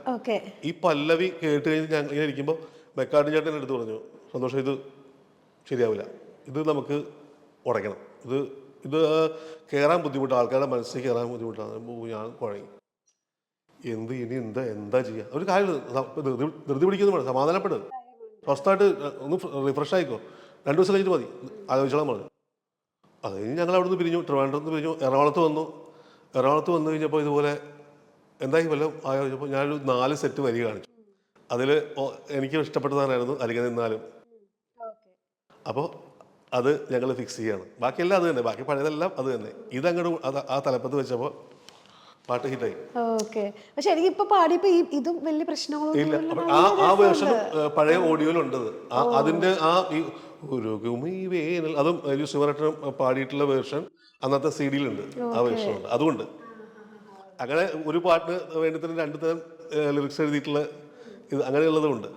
ഈ പല്ലവി കേട്ട് കഴിഞ്ഞ് ഞാൻ ഇങ്ങനെ ഇരിക്കുമ്പോൾ മെക്കാർഡ്നി ചേട്ടൻ എടുത്ത് പറഞ്ഞു, സന്തോഷം, ഇത് ശരിയാവില്ല, ഇത് നമുക്ക് ഉടയ്ക്കണം, ഇത് കയറാൻ ബുദ്ധിമുട്ടാണ്, ആൾക്കാരുടെ മനസ്സിൽ കയറാൻ ബുദ്ധിമുട്ടാണ്. ഞാൻ കുഴങ്ങി, ഇനി എന്താ ചെയ്യുക? ഒരു കാര്യം ധൃതി പിടിക്കുന്നു വേണം, സമാധാനപ്പെടും, സ്വസ്ഥമായിട്ട് ഒന്ന് റിഫ്രഷ് ആയിക്കോ, 2 ദിവസം കഴിഞ്ഞിട്ട് മതി, ആലോചിച്ചോളാൻ പറഞ്ഞു. അത് കഴിഞ്ഞ് ഞങ്ങൾ അവിടെ നിന്ന് പിരിഞ്ഞു, ട്രിവാൻഡ്രത്ത് പിരിഞ്ഞു, എറണാകുളത്ത് വന്നു കഴിഞ്ഞപ്പോൾ ഇതുപോലെ എന്തായി വല്ലതും ആലോചിച്ചപ്പോൾ ഞാനൊരു 4 സെറ്റ് വരി കാണിച്ചു. അതിൽ എനിക്ക് ഇഷ്ടപ്പെട്ടതായിരുന്നു അരികനിന്നാലും. അപ്പോൾ അത് ഞങ്ങൾ ഫിക്സ് ചെയ്യാണ്. ബാക്കിയെല്ലാം അത് തന്നെ, ബാക്കി പഴയതെല്ലാം അത് തന്നെ. ഇതങ്ങോട്ട് ആ തലപ്പത്ത് വെച്ചപ്പോൾ പാട്ട് ഹിറ്റായി. പക്ഷെ എനിക്കിപ്പോ പാടിയപ്പോ ഇതും വലിയ പ്രശ്നങ്ങളൊന്നും ആ വേർഷനും പഴയ ഓഡിയോയിലുണ്ട്. അതിന്റെ ഈ വേനൽ അതും ശിവരട്ടനും പാടിയിട്ടുള്ള വേർഷൻ അന്നത്തെ CD-യിലുണ്ട്. ആ വേർഷനുണ്ട്. അതുകൊണ്ട് അങ്ങനെ ഒരു പാട്ടിന് വേണ്ടി തന്നെ 2 തരം ലിറിക്സ് എഴുതിയിട്ടുള്ള ഇത് അങ്ങനെയുള്ളതുണ്ട്.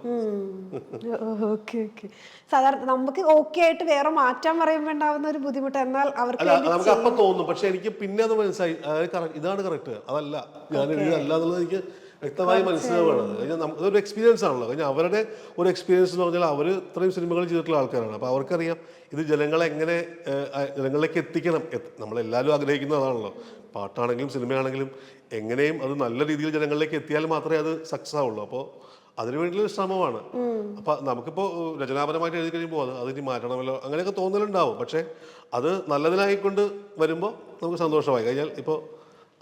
സാധാരണ നമുക്ക് ഓക്കെ ആയിട്ട് വേറെ മാറ്റാൻ പറയുമ്പോൾ ഉണ്ടാവുന്ന ഒരു ബുദ്ധിമുട്ട്, എന്നാൽ അവർക്ക് നമുക്ക് അപ്പം തോന്നും. പക്ഷെ എനിക്ക് പിന്നെ അത് മനസ്സിലായി, ഇതാണ് കറക്റ്റ്, അതല്ല ഞാൻ എഴുതിയതല്ല എന്നുള്ളത് എനിക്ക് വ്യക്തമായി മനസ്സിലാവുകയാണ്. കഴിഞ്ഞാൽ അതൊരു എക്സ്പീരിയൻസ് ആണല്ലോ. കഴിഞ്ഞാൽ അവരുടെ ഒരു എക്സ്പീരിയൻസ് എന്ന് പറഞ്ഞാൽ അവർ ഇത്രയും സിനിമകൾ ചെയ്തിട്ടുള്ള ആൾക്കാരാണ്. അപ്പോൾ അവർക്കറിയാം ഇത് ജനങ്ങളിലേക്ക് എത്തിക്കണം. നമ്മളെല്ലാവരും ആഗ്രഹിക്കുന്നതാണല്ലോ, പാട്ടാണെങ്കിലും സിനിമയാണെങ്കിലും എങ്ങനെയും അത് നല്ല രീതിയിൽ ജനങ്ങളിലേക്ക് എത്തിയാൽ മാത്രമേ അത് സക്സസ് ആവുള്ളൂ. അപ്പോൾ അതിനു വേണ്ടിയുള്ള ശ്രമമാണ്. അപ്പൊ നമുക്കിപ്പോ രചനാപരമായിട്ട് എഴുതി കഴിയുമ്പോൾ അതിനി മാറ്റണമല്ലോ അങ്ങനെയൊക്കെ തോന്നലുണ്ടാവും. പക്ഷെ അത് നല്ലതിനായിക്കൊണ്ട് വരുമ്പോൾ നമുക്ക് സന്തോഷമായി കഴിഞ്ഞാൽ ഇപ്പോൾ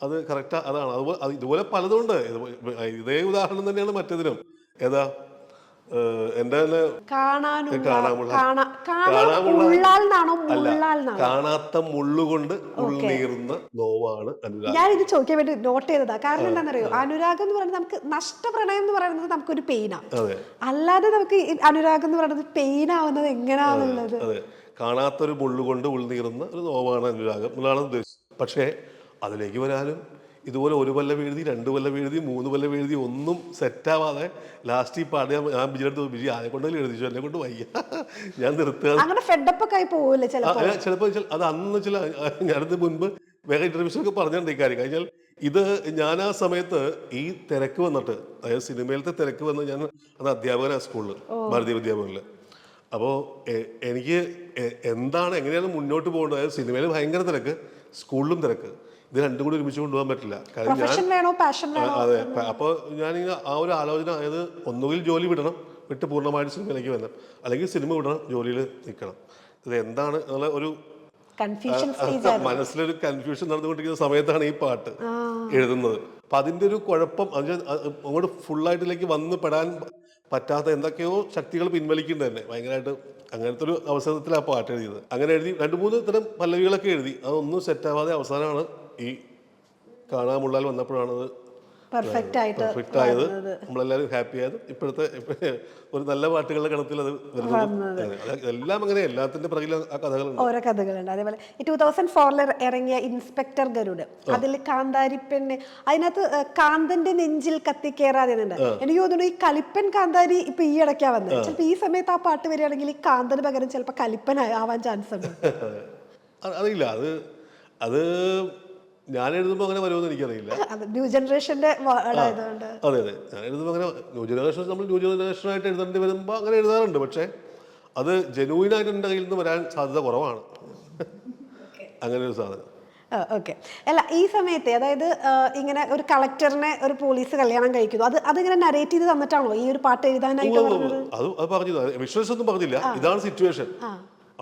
അത് കറക്റ്റ് അതാണ്. അതുപോലെ ഇതുപോലെ പലതുണ്ട്. ഇതേ ഉദാഹരണം തന്നെയാണ് മറ്റേതിനും. ഏതാ എന്റെ തന്നെ കാണാമുള്ള അല്ല, കാണാത്ത മുള്ളുകൊണ്ട് ഉൾനീറുന്ന നോവാണ് അനുരാഗ്. ഞാൻ ഇത് ചോദിക്കാൻ വേണ്ടി നോട്ട് ചെയ്തതാ. കാരണം എന്താണെന്നറിയോ, അനുരാഗം എന്ന് പറയുന്നത് നമുക്ക് നഷ്ടപ്രണയം എന്ന് പറയുന്നത് നമുക്കൊരു പെയിനാണ്. അല്ലാതെ നമുക്ക് അനുരാഗം എന്ന് പറയുന്നത് പെയിൻ ആവുന്നത് എങ്ങനെയാണുള്ളത്. അതെ, കാണാത്തൊരു മുള്ളുകൊണ്ട് ഉൾനീറുന്ന ഒരു നോവാണ് അനുരാഗം എന്നുള്ളതാണ് ഉദ്ദേശിച്ചത്. പക്ഷേ അതിലേക്ക് വരാനും ഇതുപോലെ ഒരു കൊല്ലം എഴുതി, 2 കൊല്ലം എഴുതി, 3 കൊല്ലം എഴുതി ഒന്നും സെറ്റാവാതെ ലാസ്റ്റ് ഈ പാടിയ ഞാൻ വിജയെടുത്ത് വിജി ആരെ കൊണ്ടെങ്കിലും എഴുതിച്ചു, എന്നെ കൊണ്ട് വയ്യ, ഞാൻ നിർത്തുക. ചിലപ്പോൾ അത് അന്ന് ചില ഞാനത് മുൻപ് വേറെ ഇന്റർവ്യൂസിലൊക്കെ പറഞ്ഞിട്ടുണ്ട് ഈ കാര്യം. കഴിഞ്ഞാൽ ഇത് ഞാൻ ആ സമയത്ത് ഈ തിരക്ക് വന്നിട്ട്, അതായത് സിനിമയിലത്തെ തിരക്ക് വന്ന് ഞാൻ അത് അധ്യാപകനാണ് സ്കൂളിൽ, ഭാരതീയ വിദ്യാഭവനിൽ. അപ്പോൾ എനിക്ക് എങ്ങനെയാണ് മുന്നോട്ട് പോകേണ്ടത്, അതായത് സിനിമയിൽ ഭയങ്കര തിരക്ക്, സ്കൂളിലും തിരക്ക്, ഇത് രണ്ടും കൂടി ഒരുമിച്ച് കൊണ്ടുപോകാൻ പറ്റില്ല. അതെ, അപ്പോൾ ഞാനിങ്ങനെ ആ ഒരു ആലോചന, അതായത് ഒന്നുകിൽ ജോലി വിടണം, വിട്ട് പൂർണ്ണമായിട്ട് സിനിമയിലേക്ക് വരണം, അല്ലെങ്കിൽ സിനിമ വിടണം, ജോലിയിൽ നിൽക്കണം. ഇത് എന്താണ് എന്നുള്ള ഒരു മനസ്സിലൊരു കൺഫ്യൂഷൻ നടന്നുകൊണ്ടിരിക്കുന്ന സമയത്താണ് ഈ പാട്ട് എഴുതുന്നത്. അപ്പൊ അതിന്റെ ഒരു കുഴപ്പം അങ്ങോട്ട് ഫുള്ളായിട്ടിലേക്ക് വന്ന് പെടാൻ പറ്റാത്ത എന്തൊക്കെയോ ശക്തികൾ പിൻവലിക്കുന്നത് തന്നെ ഭയങ്കരമായിട്ട്. അങ്ങനത്തെ ഒരു അവസരത്തിൽ ആ പാട്ട് എഴുതിയത്. അങ്ങനെ എഴുതി 2-3 തരം പല്ലവികളൊക്കെ എഴുതി. അതൊന്നും സെറ്റാവാതെ അവസാനമാണ് ഈ കാണാമുള്ളാൽ വന്നപ്പോഴാണത് പെർഫെക്റ്റ് ആയത്. നമ്മളെല്ലാവരും ഹാപ്പി ആയത്. ഇപ്പോഴത്തെ ഒരു നല്ല പാട്ടുകളുടെ ഗണത്തിൽ അത് വരുന്നത്. എല്ലാം അങ്ങനെ, എല്ലാത്തിന്റെ പിറകിൽ ആ കഥകളുണ്ട്, ഓരോ കഥകളുണ്ട്. അതേപോലെ 2004 ഇറങ്ങിയ ഇൻസ്പെക്ടർ ഗരുഡ്, അതിൽ കാന്താരി പെണ്ണ്, അതിനകത്ത് കാന്തന്റെ നെഞ്ചിൽ കത്തിക്കേറാതെ ഉണ്ട്. എനിക്ക് തോന്നുന്നു ഈ കലിപ്പൻ കാന്താരി ഇപ്പൊ ഈ ഇടയ്ക്കാ വന്നത്. ചിലപ്പോ ഈ സമയത്ത് ആ പാട്ട് വരികയാണെങ്കിൽ ഈ കാന്തന് പകരം ചിലപ്പോ കലിപ്പൻ ആവാൻ ചാൻസ് ഉണ്ട്. അറിയില്ല, അത് ഞാൻ എഴുതുമ്പോൾ അങ്ങനെ വരുമെന്ന് എനിക്കറിയില്ല. ന്യൂ ജനറേഷന്റെ അതെ, ഞാൻ എഴുതുമ്പോൾ അങ്ങനെ ന്യൂ ജനറേഷനായിട്ട് എഴുതേണ്ടി വരുമ്പോൾ അങ്ങനെ എഴുതാറുണ്ട്. പക്ഷെ അത് ജെനുവിനായിട്ട് എൻ്റെ കയ്യിൽ നിന്ന് വരാൻ സാധ്യത കുറവാണ്. അങ്ങനെ ഒരു സാധനം. ഓക്കെ. അല്ല, ഈ സമയത്ത് അതായത് ഇങ്ങനെ ഒരു കളക്ടറിനെ ഒരു പോലീസ് കല്യാണം കഴിക്കുന്നു, അതിങ്ങനെ നരേറ്റ് ചെയ്ത് തന്നിട്ടാണോ ഈ ഒരു പാട്ട് എഴുതാനായിട്ട്? അത് പറഞ്ഞു, വിഷ്വൽസ് ഒന്നും പറഞ്ഞില്ല, ഇതാണ് സിറ്റുവേഷൻ.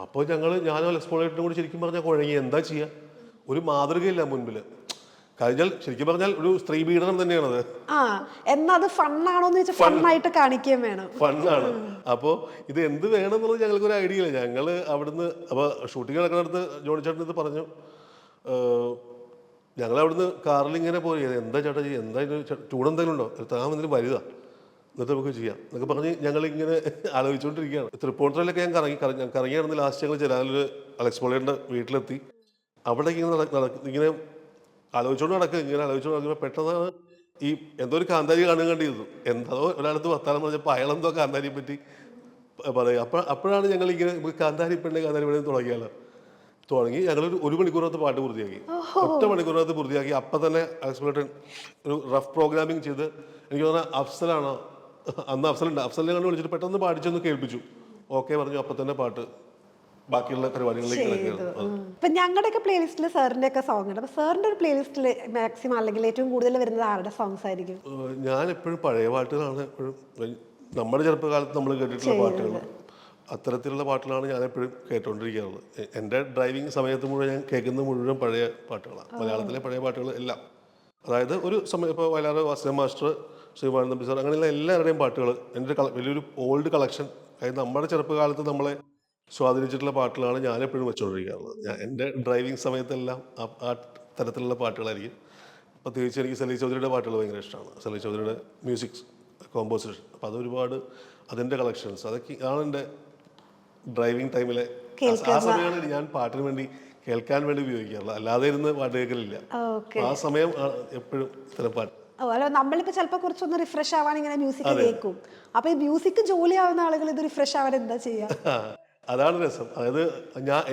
അപ്പോൾ ഞാനും എക്സ്പ്ലോറേറ്ററും കൂടി ശരിക്കും പറഞ്ഞാൽ കുഴങ്ങി. എന്താ ചെയ്യുക, ഒരു മാതൃകയില്ല മുൻപില്. കഴിഞ്ഞാൽ ശരിക്കും പറഞ്ഞാൽ ഒരു സ്ത്രീ പീഡനം തന്നെയാണത്. എന്നത് ഫണ്ണാണോന്ന് വെച്ചാൽ ഫണ്ണായിട്ട് കാണിക്കുകയും വേണം. ഫണ്ണാണ്. അപ്പോൾ ഇത് എന്ത് വേണം എന്നുള്ളത് ഞങ്ങൾക്ക് ഒരു ഐഡിയ ഇല്ല. ഞങ്ങൾ അവിടുന്ന് അപ്പോൾ ഷൂട്ടിംഗ് നടക്കുന്നിടത്ത് ജോണി ചേട്ടൻ ഇത് പറഞ്ഞു. ഞങ്ങൾ അവിടുന്ന് കാറിൽ ഇങ്ങനെ പോയി, എന്താ ചേട്ടാ ചെയ്യുക, എന്താ ചൂടെന്തെങ്കിലും ഉണ്ടോ, താമെന്തെങ്കിലും വലുത, എന്നിട്ട് നമുക്ക് ചെയ്യാം എന്നൊക്കെ പറഞ്ഞ് ഞങ്ങളിങ്ങനെ ആലോചിച്ചുകൊണ്ടിരിക്കുകയാണ്. തൃപ്പൂണിത്തുറയിലൊക്കെ ഞാൻ കറങ്ങിയായിരുന്നു. ലാസ്റ്റ് ഞങ്ങൾ ജലാലൊരു അലക്സ് പോളിയുടെ വീട്ടിലെത്തി. അവിടെ ഇങ്ങനെ ആലോചിച്ചുകൊണ്ട് നടക്കുമ്പോൾ പെട്ടെന്നാണ് ഈ എന്തോ ഒരു കാന്താരി കണ്ടിരുന്നു. എന്തോ ഒരാളത്ത് വർത്താനം പറഞ്ഞപ്പോൾ അയാളെന്തോ കാന്താരിയെ പറ്റി പറയുക. അപ്പോഴാണ് ഞങ്ങളിങ്ങനെ കാന്താരി പെണ്ണെ തുടങ്ങിയാലോ തുടങ്ങി. ഞങ്ങളൊരു 1 മണിക്കൂറിനകത്ത് പാട്ട് പൂർത്തിയാക്കി. 1 മണിക്കൂറിനകത്ത് പൂർത്തിയാക്കി. അപ്പം തന്നെ എക്സ്പ്ലോറേറ്റർ ഒരു റഫ് പ്രോഗ്രാമിങ് ചെയ്ത്, എനിക്ക് തോന്നുന്നത് അഫ്സലാണോ, അന്ന് അഫ്സലിനെ കണ്ട് വിളിച്ചിട്ട് പെട്ടെന്ന് പാടിച്ചൊന്ന് കേൾപ്പിച്ചു. ഓക്കെ പറഞ്ഞു. അപ്പം തന്നെ പാട്ട് ബാക്കിയുള്ള പരിപാടികളിലേക്ക്. ഞങ്ങളുടെയൊക്കെ പ്ലേലിസ്റ്റിൽ സാറിന്റെ ഒക്കെ സോങ് ഉണ്ട്. അപ്പൊ സാറിന്റെ ഒരു പ്ലേലിസ്റ്റിൽ മാക്സിമം അല്ലെങ്കിൽ ഏറ്റവും കൂടുതൽ വരുന്നത് ആരുടെ സോങ്സ് ആയിരിക്കും? ഞാൻ എപ്പോഴും പഴയ പാട്ടുകളാണ്. എപ്പോഴും നമ്മുടെ ചെറുപ്പകാലത്ത് നമ്മൾ കേട്ടിട്ടുള്ള പാട്ടുകൾ, അത്തരത്തിലുള്ള പാട്ടുകളാണ് ഞാൻ എപ്പോഴും കേട്ടുകൊണ്ടിരിക്കാറുള്ളത്. എൻ്റെ ഡ്രൈവിംഗ് സമയത്ത് മുഴുവൻ ഞാൻ കേൾക്കുന്നത് മുഴുവൻ പഴയ പാട്ടുകളാണ്, മലയാളത്തിലെ പഴയ പാട്ടുകൾ എല്ലാം. അതായത് ഒരു സമയം ഇപ്പോൾ വയലാർ വാസന മാസ്റ്റർ, ശ്രീമാൻ നമ്പി സാർ, അങ്ങനെയുള്ള എല്ലാവരുടെയും പാട്ടുകൾ എൻ്റെ വലിയൊരു ഓൾഡ് കളക്ഷൻ. അതായത് നമ്മുടെ ചെറുപ്പകാലത്ത് നമ്മളെ സ്വാധീനിച്ചിട്ടുള്ള പാട്ടുകളാണ് ഞാൻ എപ്പോഴും വെച്ചുകൊണ്ടിരിക്കാറുള്ളത്. എൻ്റെ ഡ്രൈവിംഗ് സമയത്തെല്ലാം ആ തരത്തിലുള്ള പാട്ടുകളായിരിക്കും. പ്രത്യേകിച്ച് എനിക്ക് സലീൽ ചൗധരിയുടെ പാട്ടുകൾ ഭയങ്കര ഇഷ്ടമാണ്. സലീൽ ചൗധരിയുടെ മ്യൂസിക്സ് കോമ്പോസിഷൻ. അപ്പോൾ അതൊരുപാട്, അതിൻ്റെ കളക്ഷൻസ്, അതൊക്കെ ആണ് എൻ്റെ ഡ്രൈവിംഗ് ടൈമിലെ ആ സമയമാണ് ഞാൻ പാട്ടിന് വേണ്ടി കേൾക്കാൻ വേണ്ടി ഉപയോഗിക്കാറുള്ളത്. അല്ലാതെ ഇരുന്ന് പാട്ട് കേൾക്കലില്ല. ആ സമയം എപ്പോഴും ഇത്തരം പാട്ട്. നമ്മളിപ്പോ ചിലപ്പോ കുറച്ചൊന്ന് റിഫ്രഷ് ആവാൻ ഇങ്ങനെ മ്യൂസിക് കേൾക്കും. അപ്പൊ ഈ മ്യൂസിക് ജോലി ആവുന്ന ആളുകൾ ഇത് റിഫ്രഷ് ആവാൻ എന്താ ചെയ്യാ? അതാണ് രസം. അതായത്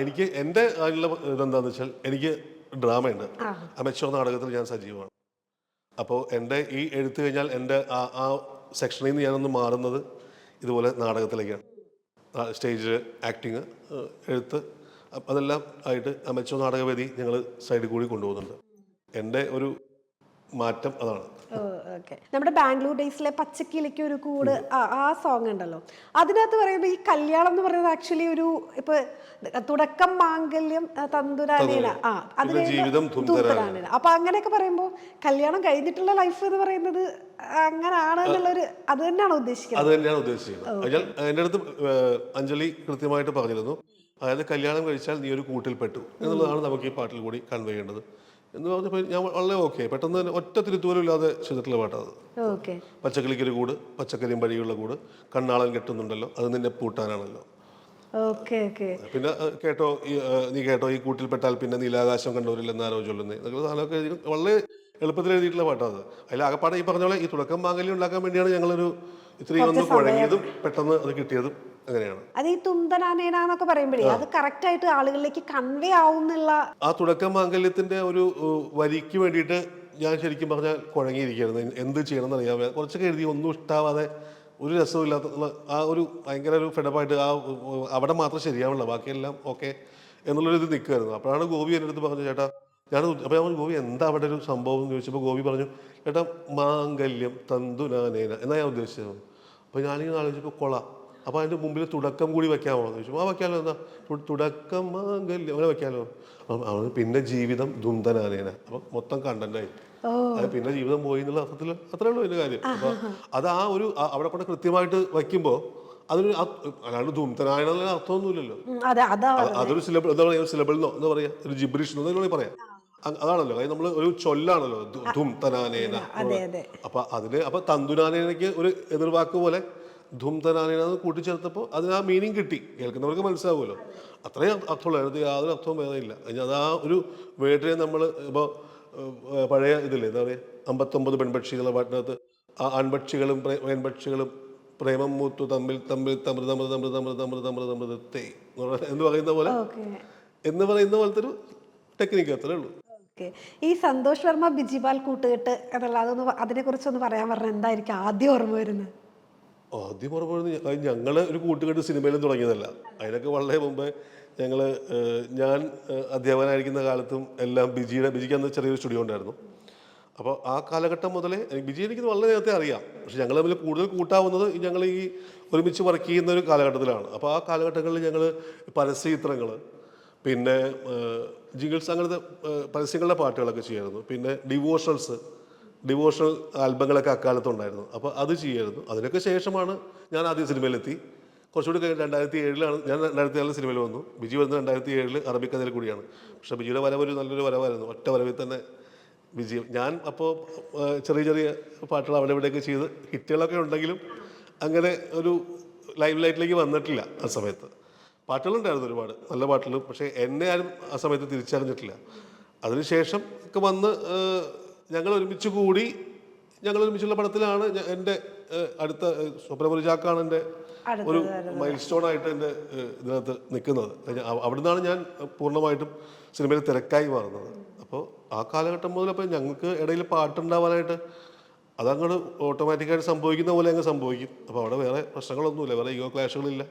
എനിക്ക് എൻ്റെ അതിലുള്ള ഇതെന്താന്ന് വെച്ചാൽ, എനിക്ക് ഡ്രാമയുണ്ട്. അമേച്വർ നാടകത്തിൽ ഞാൻ സജീവമാണ്. അപ്പോൾ എൻ്റെ ഈ എഴുത്ത് കഴിഞ്ഞാൽ എൻ്റെ ആ സെക്ഷനിൽ നിന്ന് ഞാനൊന്ന് മാറുന്നത് ഇതുപോലെ നാടകത്തിലേക്കാണ്. സ്റ്റേജ് ആക്ടിങ്, എഴുത്ത്, അതെല്ലാം ആയിട്ട് അമേച്വർ നാടകവേദി ഞങ്ങൾ സൈഡിൽ കൂടി കൊണ്ടുപോകുന്നുണ്ട്. എൻ്റെ ഒരു മാറ്റം അതാണ്. ഓക്കെ. നമ്മുടെ ബാംഗ്ലൂർ ഡേയ്സിലെ പച്ചക്കിളിക്ക് ഒരു കൂട് ആ സോങ് ഉണ്ടല്ലോ, അതിനകത്ത് പറയുമ്പോൾ ഈ കല്യാണം എന്ന് പറയുന്നത് ആക്ച്വലി ഒരു ഇപ്പൊ തുടക്കം മാംഗല്യം തന്തുരാനേന അതിന് ജീവിതം ധൂംതരാനേന. അപ്പൊ അങ്ങനെയൊക്കെ പറയുമ്പോൾ കല്യാണം കഴിഞ്ഞിട്ടുള്ള ലൈഫ് എന്ന് പറയുന്നത് അങ്ങനെയാണ് എന്നുള്ളൊരു അത് തന്നെയാണ് ഉദ്ദേശിക്കുന്നത്. അത് തന്നെയാണ് ഉദ്ദേശിക്കുന്നത്. എൻ്റെ അടുത്ത് അഞ്ജലി കൃത്യമായിട്ട് പറഞ്ഞിരുന്നു, അതായത് കല്യാണം കഴിച്ചാൽ നീ ഒരു കൂട്ടിൽപ്പെട്ടു എന്നുള്ളതാണ് നമുക്ക് ഈ പാട്ടിൽ കൂടി കൺവേ ചെയ്യേണ്ടത് എന്ന് പറഞ്ഞപ്പോൾ ഞാൻ വളരെ ഓക്കെ, പെട്ടെന്ന് തന്നെ ഒറ്റ തിരുത്തുപോലും ഇല്ലാതെ ചെയ്തിട്ടുള്ള പാട്ടാണ്. പച്ചക്കിളിക്കൊരു കൂട്, പച്ചക്കറിയും വഴിയുള്ള കൂട്, കണ്ണാളൻ കെട്ടുന്നുണ്ടല്ലോ, അത് നിന്നെ പൂട്ടാനാണല്ലോ. പിന്നെ കേട്ടോ നീ കേട്ടോ ഈ കൂട്ടിൽപ്പെട്ടാൽ പിന്നെ നീലാകാശം കണ്ടവരില്ലെന്ന് ആരോ ചൊല്ലുന്നേ എന്നൊക്കെ സാധനമൊക്കെ എഴുതി വളരെ എളുപ്പത്തിൽ എഴുതിയിട്ടുള്ള പാട്ടാണ്. അതിൽ ആകപ്പാടെ ഈ പറഞ്ഞ പോലെ ഈ തുടക്കം മാംഗല്യം ഉണ്ടാക്കാൻ വേണ്ടിയാണ് ഞങ്ങളൊരു ഇത്രയും ഒന്ന് കുഴങ്ങിയതും പെട്ടെന്ന് അത് കിട്ടിയതും അങ്ങനെയാണ്. അത് ഈ തുന്തനാനേനൊക്കെ പറയുമ്പോഴേ അത് കറക്റ്റ് ആയിട്ട് ആളുകളിലേക്ക് കൺവേ ആവുന്നുള്ള ആ തുടക്കം മാംഗല്യത്തിന്റെ ഒരു വരിക്ക് വേണ്ടിയിട്ട് ഞാൻ ശരിക്കും പറഞ്ഞാൽ കുഴങ്ങിയിരിക്കുകയായിരുന്നു. എന്ത് ചെയ്യണം എന്നറിയാൻ കുറച്ചൊക്കെ എഴുതി, ഒന്നും ഇഷ്ടാവാതെ ഒരു രസമില്ലാത്ത ആ ഒരു ഭയങ്കര ഒരു ഫെഡപ്പായിട്ട് അവിടെ മാത്രം ശരിയാവില്ല, ബാക്കിയെല്ലാം ഓക്കെ എന്നുള്ളൊരു ഇത് നിൽക്കുമായിരുന്നു. അപ്പോഴാണ് ഗോപി എൻ്റെ അടുത്ത് പറഞ്ഞു, ചേട്ടാ അപ്പോൾ ഞാൻ ഗോപി എന്താ അവിടെ ഒരു സംഭവം എന്ന് ചോദിച്ചപ്പോൾ ഗോപി പറഞ്ഞു, ചേട്ടാ മാംഗല്യം തന്തുനാനേന എന്നാ ഞാൻ ഉദ്ദേശിച്ചത്. അപ്പോൾ ഞാനിങ്ങനെ ആലോചിച്ചപ്പോൾ കൊളാം, അപ്പോൾ അതിൻ്റെ മുമ്പിൽ തുടക്കം കൂടി വെക്കാമോ എന്ന് ചോദിച്ചു. വെക്കാമല്ലോ, എന്താ തുടക്കം മാംഗല്യം അങ്ങനെ വെക്കാമല്ലോ. പിന്നെ ജീവിതം ധുംതനാനേന, അപ്പം മൊത്തം കണ്ടന്റായി. അത് പിന്നെ ജീവിതം പോയി എന്നുള്ള അർത്ഥത്തിൽ അത്രേ ഉള്ളൂ ഇതിൻ്റെ കാര്യം. അപ്പോൾ അത് ആ ഒരു അവിടെ കൊണ്ട് കൃത്യമായിട്ട് വയ്ക്കുമ്പോൾ അതൊരു അല്ലാണ്ട് ധൂംതനായന അർത്ഥമൊന്നുമില്ലല്ലോ. അതൊരു സിലബിൾ എന്താ പറയുക, സിലബിളിനോ എന്താ പറയുക, ഒരു ജിബ്രിഷ് എന്നോ പറയാം. അതാണല്ലോ, അതായത് നമ്മൾ ഒരു ചൊല്ലാണല്ലോ ധും തനാനേന. അപ്പൊ അതിന് അപ്പൊ തന്തുനാനേനയ്ക്ക് ഒരു എതിർവാക്ക് പോലെ ധും തനാനേന കൂട്ടിച്ചേർത്തപ്പോൾ അതിന് ആ മീനിങ് കിട്ടി, കേൾക്കുന്നവർക്ക് മനസ്സിലാവുമല്ലോ. അത്രയും അർത്ഥമുള്ള യാതൊരു അർത്ഥവും വേദനയില്ല. അത് ആ ഒരു വേർഡിനെ നമ്മൾ ഇപ്പോൾ പഴയ ഇതില്ലേ എന്താ പറയുക, 59 പെൺപക്ഷികളുടെ പാട്ടിനകത്ത് ആ ആൺപക്ഷികളും പെൺപക്ഷികളും പ്രേമം മൂത്തു തമ്മിൽ തമ്മിൽ തമൃതമൃതമൃതമൃതമൃതമൃതമൃതത്തെ എന്ന് പറയുന്ന പോലെ പോലത്തെ ഒരു ടെക്നിക്ക് അത്രേ ഉള്ളൂ. ഈ സന്തോഷ് വർമ്മ ബിജിപാൽ കൂട്ടുകെട്ട് എന്നുള്ള അതൊന്ന് അതിനെ കുറിച്ചൊന്ന് പറയാൻ പറഞ്ഞാൽ എന്തായിരിക്കും ആദ്യം ഓർമ്മ വരുന്നത്? ആദ്യം ഓർമ്മ വരുന്നത് ഞങ്ങള് ഒരു കൂട്ടുകെട്ട് സിനിമയിലും തുടങ്ങിയതല്ല, അതിനൊക്കെ വളരെ മുമ്പേ ഞാൻ അധ്യാപകനായിരിക്കുന്ന കാലത്തും എല്ലാം ബിജിക്ക് അന്ന് ചെറിയൊരു സ്റ്റുഡിയോ ഉണ്ടായിരുന്നു. അപ്പോൾ ആ കാലഘട്ടം മുതലേ ബിജി എനിക്ക് വളരെ നേരത്തെ അറിയാം, പക്ഷെ ഞങ്ങൾ തമ്മിൽ കൂടുതൽ കൂട്ടാവുന്നത് ഞങ്ങൾ ഈ ഒരുമിച്ച് വർക്ക് ചെയ്യുന്ന ഒരു കാലഘട്ടത്തിലാണ്. അപ്പോൾ ആ കാലഘട്ടങ്ങളിൽ ഞങ്ങൾ പരസ്യചിത്രങ്ങൾ, പിന്നെ ജിംഗിൾസ്, അങ്ങനത്തെ പരസ്യങ്ങളുടെ പാട്ടുകളൊക്കെ ചെയ്യുമായിരുന്നു. പിന്നെ ഡിവോഷണൽ ആൽബങ്ങളൊക്കെ അക്കാലത്തുണ്ടായിരുന്നു. അപ്പോൾ അത് ചെയ്യുമായിരുന്നു. അതിനൊക്കെ ശേഷമാണ് ഞാൻ ആദ്യം സിനിമയിലെത്തി. കുറച്ചുകൂടി കഴിഞ്ഞ് 2007 ഞാൻ 2007 സിനിമയിൽ വന്നു. ബിജി വരുന്നത് 2007 അറബിക്കഥയിൽ കൂടിയാണ്. പക്ഷേ ബിജിയുടെ വരവ് ഒരു നല്ലൊരു വരവായിരുന്നു, ഒറ്റ വരവിൽ തന്നെ വിജയം. ഞാൻ അപ്പോൾ ചെറിയ ചെറിയ പാട്ടുകൾ അവിടെ ഇവിടെയൊക്കെ ചെയ്ത് ഹിറ്റുകളൊക്കെ ഉണ്ടെങ്കിലും അങ്ങനെ ഒരു ലൈവ് ലൈറ്റിലേക്ക് വന്നിട്ടില്ല. ആ സമയത്ത് പാട്ടുകളുണ്ടായിരുന്നു ഒരുപാട് നല്ല പാട്ടുകൾ, പക്ഷേ എന്നെ ആരും ആ സമയത്ത് തിരിച്ചറിഞ്ഞിട്ടില്ല. അതിനുശേഷം ഒക്കെ വന്ന് ഞങ്ങൾ ഒരുമിച്ചുള്ള പടത്തിലാണ് എൻ്റെ അടുത്ത സ്വപ്നപുരിചാക്കാണ് എൻ്റെ ഒരു മൈൽ സ്റ്റോൺ ആയിട്ട് എൻ്റെ ഇതിനകത്ത് നിൽക്കുന്നത്. അവിടെ നിന്നാണ് ഞാൻ പൂർണ്ണമായിട്ടും സിനിമയിൽ തിരക്കായി മാറുന്നത്. അപ്പോൾ ആ കാലഘട്ടം മുതൽ അപ്പോൾ ഞങ്ങൾക്ക് ഇടയിൽ പാട്ടുണ്ടാവാനായിട്ട് അതങ്ങോട്ട് ഓട്ടോമാറ്റിക്കായിട്ട് സംഭവിക്കുന്ന പോലെ അങ്ങ് സംഭവിക്കും. അപ്പോൾ അവിടെ വേറെ പ്രശ്നങ്ങളൊന്നുമില്ല, വേറെ ഈഗോ ക്ലാഷുകളില്ല.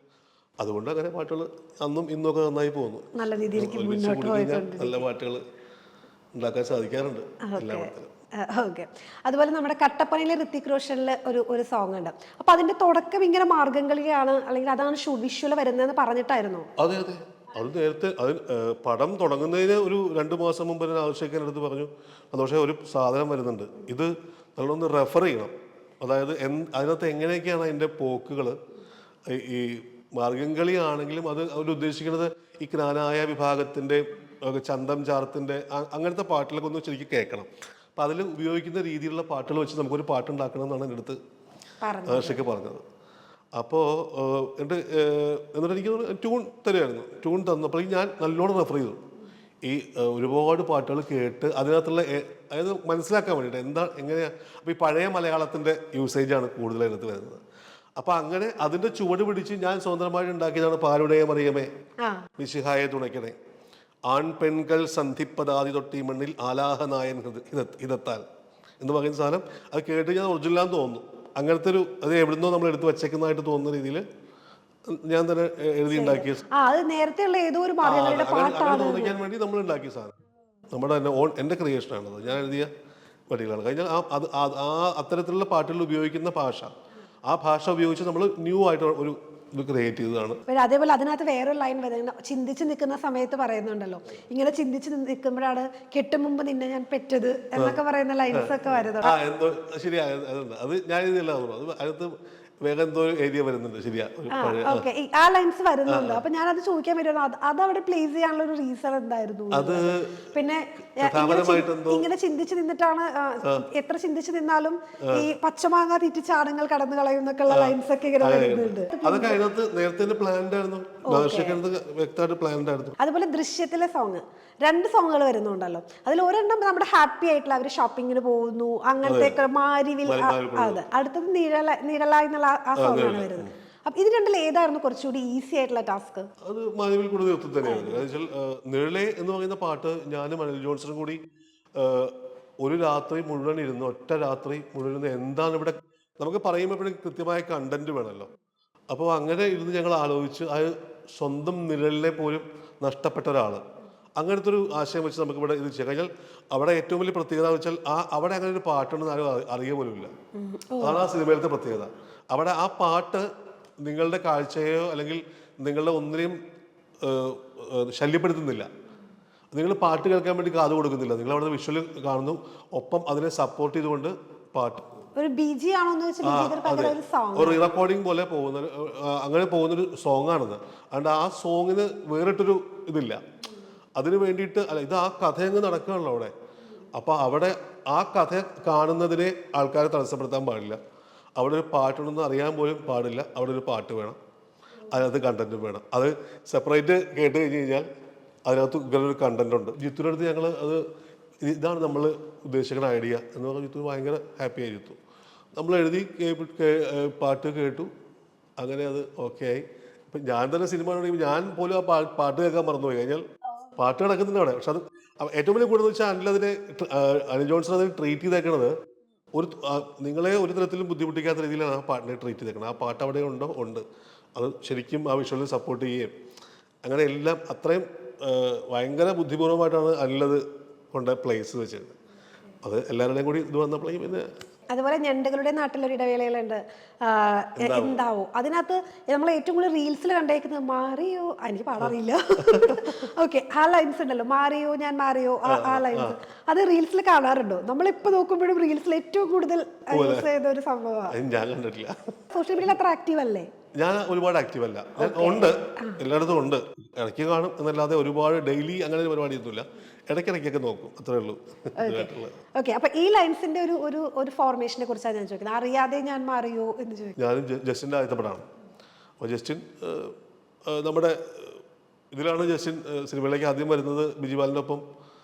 അതുകൊണ്ട് അങ്ങനെ പാട്ടുകൾ അന്നും ഇന്നൊക്കെ നന്നായി പോകുന്നു. നല്ല രീതിയിലേക്ക് മുന്നോട്ട് പോയിട്ടുണ്ട്. നല്ല പാട്ടുകൾ ഉണ്ടാക്കാൻ സാധിക്കാറുണ്ട് എല്ലാ പാട്ടുകളും. ഓക്കെ. അതുപോലെ നമ്മുടെ കട്ടപ്പനയിലെ ഋത്തിക് റോഷനിലെ ഒരു സോങ് ഉണ്ട്. അപ്പൊ അതിന്റെ തുടക്കം ഇങ്ങനെ മാർഗംകളിയാണ്, അല്ലെങ്കിൽ അതാണ് വിഷ്വൽ വരുന്നതെന്ന് പറഞ്ഞിട്ടായിരുന്നു? അതെ അതെ, അത് നേരത്തെ പടം തുടങ്ങുന്നതിന് ഒരു 2 മാസം മുമ്പ് ഞാൻ ആവശ്യക്കാൻ എടുത്ത് പറഞ്ഞു, പക്ഷേ ഒരു സാധനം വരുന്നുണ്ട്, ഇത് നല്ലൊന്ന് റെഫർ ചെയ്യണം. അതായത് അതിനകത്ത് എങ്ങനെയൊക്കെയാണ് അതിൻ്റെ പോക്കുകൾ. ഈ മാർഗംകളി ആണെങ്കിലും അത് അവർ ഉദ്ദേശിക്കുന്നത് ഈ ജ്ഞാനായ വിഭാഗത്തിൻ്റെ ചന്തം ചാർത്തിൻ്റെ അങ്ങനത്തെ പാട്ടിലൊക്കെ ഒന്ന് ശരിക്കും കേൾക്കണം. അപ്പം അതിൽ ഉപയോഗിക്കുന്ന രീതിയിലുള്ള പാട്ടുകൾ വെച്ച് നമുക്കൊരു പാട്ടുണ്ടാക്കണം എന്നാണ് എൻ്റെ അടുത്ത് ആർഷയ്ക്ക് പറഞ്ഞത്. അപ്പോൾ എന്നിട്ട് എനിക്ക് ട്യൂൺ തരുമായിരുന്നു. ട്യൂൺ തന്നപ്പോഴേക്കും ഞാൻ നല്ലോണം റെഫർ ചെയ്തു. ഈ ഒരുപാട് പാട്ടുകൾ കേട്ട് അതിനകത്തുള്ള അതായത് മനസ്സിലാക്കാൻ വേണ്ടിയിട്ട് എങ്ങനെയാണ്. അപ്പോൾ ഈ പഴയ മലയാളത്തിൻ്റെ യൂസേജാണ് കൂടുതൽ അതിനകത്ത് വരുന്നത്. അപ്പം അങ്ങനെ അതിൻ്റെ ചുവട് പിടിച്ച് ഞാൻ സ്വതന്ത്രമായിട്ട് ഉണ്ടാക്കിയതാണ് പാലുടയ മറിയമേ മിശിഹായെ തുണയ്ക്കണേ, ആൺ പെൺകൾ സന്ധിപ്പതാതി തൊട്ടി മണ്ണിൽ ആലാഹനായൻ ഹിതത്താൽ എന്ന് പറയുന്ന സാധനം. അത് കേട്ട് ഞാൻ ഒറിജിനലാന്ന് തോന്നുന്നു. അങ്ങനത്തെ ഒരു അത് എവിടുന്നോ നമ്മൾ എടുത്ത് വച്ചേക്കുന്നതായിട്ട് തോന്നുന്ന രീതിയിൽ ഞാൻ തന്നെ എഴുതി ഉണ്ടാക്കിയ തോന്നിക്കാൻ വേണ്ടി നമ്മൾ ഉണ്ടാക്കിയ സാധനം നമ്മുടെ തന്നെ എൻ്റെ ക്രിയേഷനാണത്. ഞാൻ എഴുതിയ വരികളാണ്. കഴിഞ്ഞാൽ ആ അത്തരത്തിലുള്ള പാട്ടുകൾ ഉപയോഗിക്കുന്ന ഭാഷ, ആ ഭാഷ ഉപയോഗിച്ച് നമ്മൾ ന്യൂ ആയിട്ട് ഒരു ഇത് ക്രിയേറ്റ് ചെയ്തതാണ്. അതേപോലെ അതിനകത്ത് വേറൊരു ലൈൻ വരുന്നത് ചിന്തിച്ച് നിൽക്കുന്ന സമയത്ത് പറയുന്നുണ്ടല്ലോ, ഇങ്ങനെ ചിന്തിച്ച് നിൽക്കുമ്പോഴാണ് കെട്ടും മുമ്പ് നിന്നെ ഞാൻ പെറ്റത് എന്നൊക്കെ പറയുന്ന ലൈൻസ് ഒക്കെ വരുന്നത്. എന്തോ ശരിയാ, അത് ഞാൻ ഇതില്ല തോന്നുന്നു. അത് അതിനകത്ത് വേറെ എന്തോ ഏരിയ വരുന്നുണ്ട്. ശരിയാ, ഒരു പഴയ ഓക്കെ, ആ ലൈൻസ് വരുന്നുണ്ട്. അപ്പൊ ഞാനത് ചോദിക്കാൻ വരുന്നു, അത് അവിടെ പ്ലേസ് ചെയ്യാനുള്ള ഒരു റീസൺ എന്തായിരുന്നു? അത് പിന്നെ ഇങ്ങനെ ചിന്തിച്ച് നിന്നിട്ടാണ്, എത്ര ചിന്തിച്ച് നിന്നാലും ഈ പച്ചമാങ്ങ തീറ്റിച്ച ആണുങ്ങൾ കടന്നു കളയും എന്നൊക്കെയുള്ള ലൈൻസ് ഒക്കെ ഇങ്ങനെ വരുന്നുണ്ട്. അതൊക്കെ അതിനകത്ത് നേരത്തെ പ്ലാൻഡ് ആയിരുന്നു, വ്യക്തമായിട്ട് പ്ലാൻഡ് ആയിരുന്നു. അതുപോലെ ദൃശ്യത്തിലെ സോങ്, 2 സോങ്ങുകൾ വരുന്നുണ്ടല്ലോ. അതിൽ ഒരെണ്ണം നമ്മുടെ ഹാപ്പി ആയിട്ടുള്ള അവര് ഷോപ്പിങ്ങിന് പോകുന്നു, അങ്ങനത്തെ മാരിവിൽ. അതെ, അടുത്തത് നിഴല എന്നുള്ള ആ സോങ് ആണ് വരുന്നത്. അപ്പൊ ഇത് രണ്ടിൽ ഏതായിരുന്നു കുറച്ചുകൂടി ഈസി ആയിട്ടുള്ള ടാസ്ക്? അത് മാനുവൽ കൂടെ നിർത്തി തന്നെയാണ്. നിഴലെ എന്ന് പറയുന്ന പാട്ട് ഞാനും അനിൽ ജോൺസണും കൂടി ഒരു രാത്രി മുഴുവൻ ഇരുന്ന്, ഒറ്റ രാത്രി മുഴുവൻ എന്താണ് ഇവിടെ നമുക്ക് പറയുമ്പോൾ കൃത്യമായ കണ്ടന്റ് വേണമല്ലോ. അപ്പോൾ അങ്ങനെ ഇരുന്ന് ഞങ്ങൾ ആലോചിച്ച്, അത് സ്വന്തം നിഴലിനെ പോലും നഷ്ടപ്പെട്ട ഒരാള്, അങ്ങനത്തെ ഒരു ആശയം വെച്ച് നമുക്ക് ഇവിടെ ഇത് ചെയ്യാം. കഴിഞ്ഞാൽ അവിടെ ഏറ്റവും വലിയ പ്രത്യേകത എന്ന് വെച്ചാൽ അവിടെ അങ്ങനെ ഒരു പാട്ടുണ്ടെന്ന് ആരും അറിയ പോലും ഇല്ല. അതാണ് ആ സിനിമയിലത്തെ പ്രത്യേകത. അവിടെ ആ പാട്ട് നിങ്ങളുടെ കാഴ്ചയോ അല്ലെങ്കിൽ നിങ്ങളുടെ ഒന്നിനെയും ശല്യപ്പെടുത്തുന്നില്ല. നിങ്ങൾ പാട്ട് കേൾക്കാൻ വേണ്ടി കാത് കൊടുക്കുന്നില്ല, നിങ്ങൾ അവിടെ വിഷ്വൽ കാണുന്നു, ഒപ്പം അതിനെ സപ്പോർട്ട് ചെയ്തുകൊണ്ട് പാട്ട് ഒരു ബിജി ആണോന്ന് വെച്ചാൽ ഒരു റെക്കോർഡിംഗ് പോലെ പോകുന്ന അങ്ങനെ പോകുന്നൊരു സോങ് ആണെന്ന്. അതുകൊണ്ട് ആ സോങ്ങിന് വേറിട്ടൊരു ഇതില്ല. അതിന് വേണ്ടിയിട്ട് അല്ല, ഇത് ആ കഥ അങ്ങ് നടക്കുകയാണല്ലോ അവിടെ. അപ്പോൾ അവിടെ ആ കഥ കാണുന്നതിനെ ആൾക്കാരെ തടസ്സപ്പെടുത്താൻ പാടില്ല. അവിടെ ഒരു പാട്ടുണ്ടെന്ന് അറിയാൻ പോലും പാടില്ല. അവിടെ ഒരു പാട്ട് വേണം, അതിനകത്ത് കണ്ടന്റും വേണം. അത് സെപ്പറേറ്റ് കേട്ട് കഴിഞ്ഞ് കഴിഞ്ഞാൽ അതിനകത്ത് ഇങ്ങനൊരു കണ്ടന്റ് ഉണ്ട്. ജിത്തുവിൻ്റെ അടുത്ത് ഞങ്ങൾ ഇതാണ് നമ്മൾ ഉദ്ദേശിക്കുന്ന ഐഡിയ എന്ന് പറഞ്ഞാൽ ജിത്തു ഭയങ്കര ഹാപ്പി ആയി. ജിത്തു നമ്മൾ എഴുതി പാട്ട് കേട്ടു, അങ്ങനെ അത് ഓക്കെ ആയി. ഇപ്പം ഞാൻ തന്നെ സിനിമ കാണുമ്പോൾ ഞാൻ പോലും ആ പാട്ട് കേൾക്കാൻ മറന്നുപോയി കഴിഞ്ഞാൽ പാട്ട് കിടക്കുന്നുണ്ട് അവിടെ. പക്ഷെ അത് ഏറ്റവും വലിയ കൂടുതൽ വെച്ചാൽ അനിൽ ജോൺസൺ അതിനെ ട്രീറ്റ് ചെയ്തേക്കണത് നിങ്ങളെ ഒരു തരത്തിലും ബുദ്ധിമുട്ടിക്കാത്ത രീതിയിലാണ് ആ പാട്ടിനെ ട്രീറ്റ് ചെയ്തേക്കുന്നത്. ആ പാട്ട് അവിടെ ഉണ്ടോ ഉണ്ട്, അത് ശരിക്കും ആ വിഷ്വലിൽ സപ്പോർട്ട് ചെയ്യുകയും അങ്ങനെ എല്ലാം അത്രയും ഭയങ്കര ബുദ്ധിപൂർവ്വമായിട്ടാണ് അനിലത് കൊണ്ട് പ്ലേസ് വെച്ചത്. അത് എല്ലാവരുടെയും കൂടി ഇത് വന്നപ്പോഴേക്കും പിന്നെ അതുപോലെ ഞണ്ടുകളുടെ നാട്ടിലൊരു ഇടവേളകളുണ്ട്, എന്താവോ, അതിനകത്ത് നമ്മൾ ഏറ്റവും കൂടുതൽ റീൽസിൽ കണ്ടേക്കുന്നത് മാറിയോ, എനിക്ക് പാടാറിയില്ല. ഓക്കെ, ആ ലൈൻസ് ഉണ്ടല്ലോ, മാറിയോ ഞാൻ മാറിയോ, ആ ലൈൻസ് അത് റീൽസിൽ കാണാറുണ്ടോ? നമ്മളിപ്പോ നോക്കുമ്പോഴും റീൽസിൽ ഏറ്റവും കൂടുതൽ യൂസ് ചെയ്ത ഒരു സംഭവമാണ്. ഞാൻ കണ്ടിട്ടില്ല. സോഷ്യൽ മീഡിയയിൽ അത്ര ആക്റ്റീവ് അല്ലേ? ഞാൻ ഒരുപാട് ആക്റ്റീവ് അല്ല. ഉണ്ട്, എല്ലായിടത്തും ഉണ്ട്, ഇടയ്ക്ക് കാണും എന്നല്ലാതെ ഒരുപാട് ഡെയിലി അങ്ങനെ ഒരു പരിപാടിയൊന്നുമില്ല. ഇടയ്ക്കിടയ്ക്കൊക്കെ നോക്കും, അത്രേ ഉള്ളൂ. ഓക്കെ, അപ്പൊ ഈ ലൈൻസിന്റെ ഒരു ഫോർമേഷനെ കുറിച്ചാണ് ഞാൻ ചോദിക്കുന്നത്. അറിയാതെ ഞാൻ മാറിയോ എന്ന് ചോദിക്കും. ഞാനും ജസ്റ്റിൻ്റെ ആദ്യത്തെ പടമാണ്. അപ്പോൾ ജസ്റ്റിൻ നമ്മുടെ ഇതിലാണ് ജസ്റ്റിൻ സിനിമയിലേക്ക് ആദ്യം വരുന്നത്. ബിജിപാലിൻ്റെ ഒപ്പം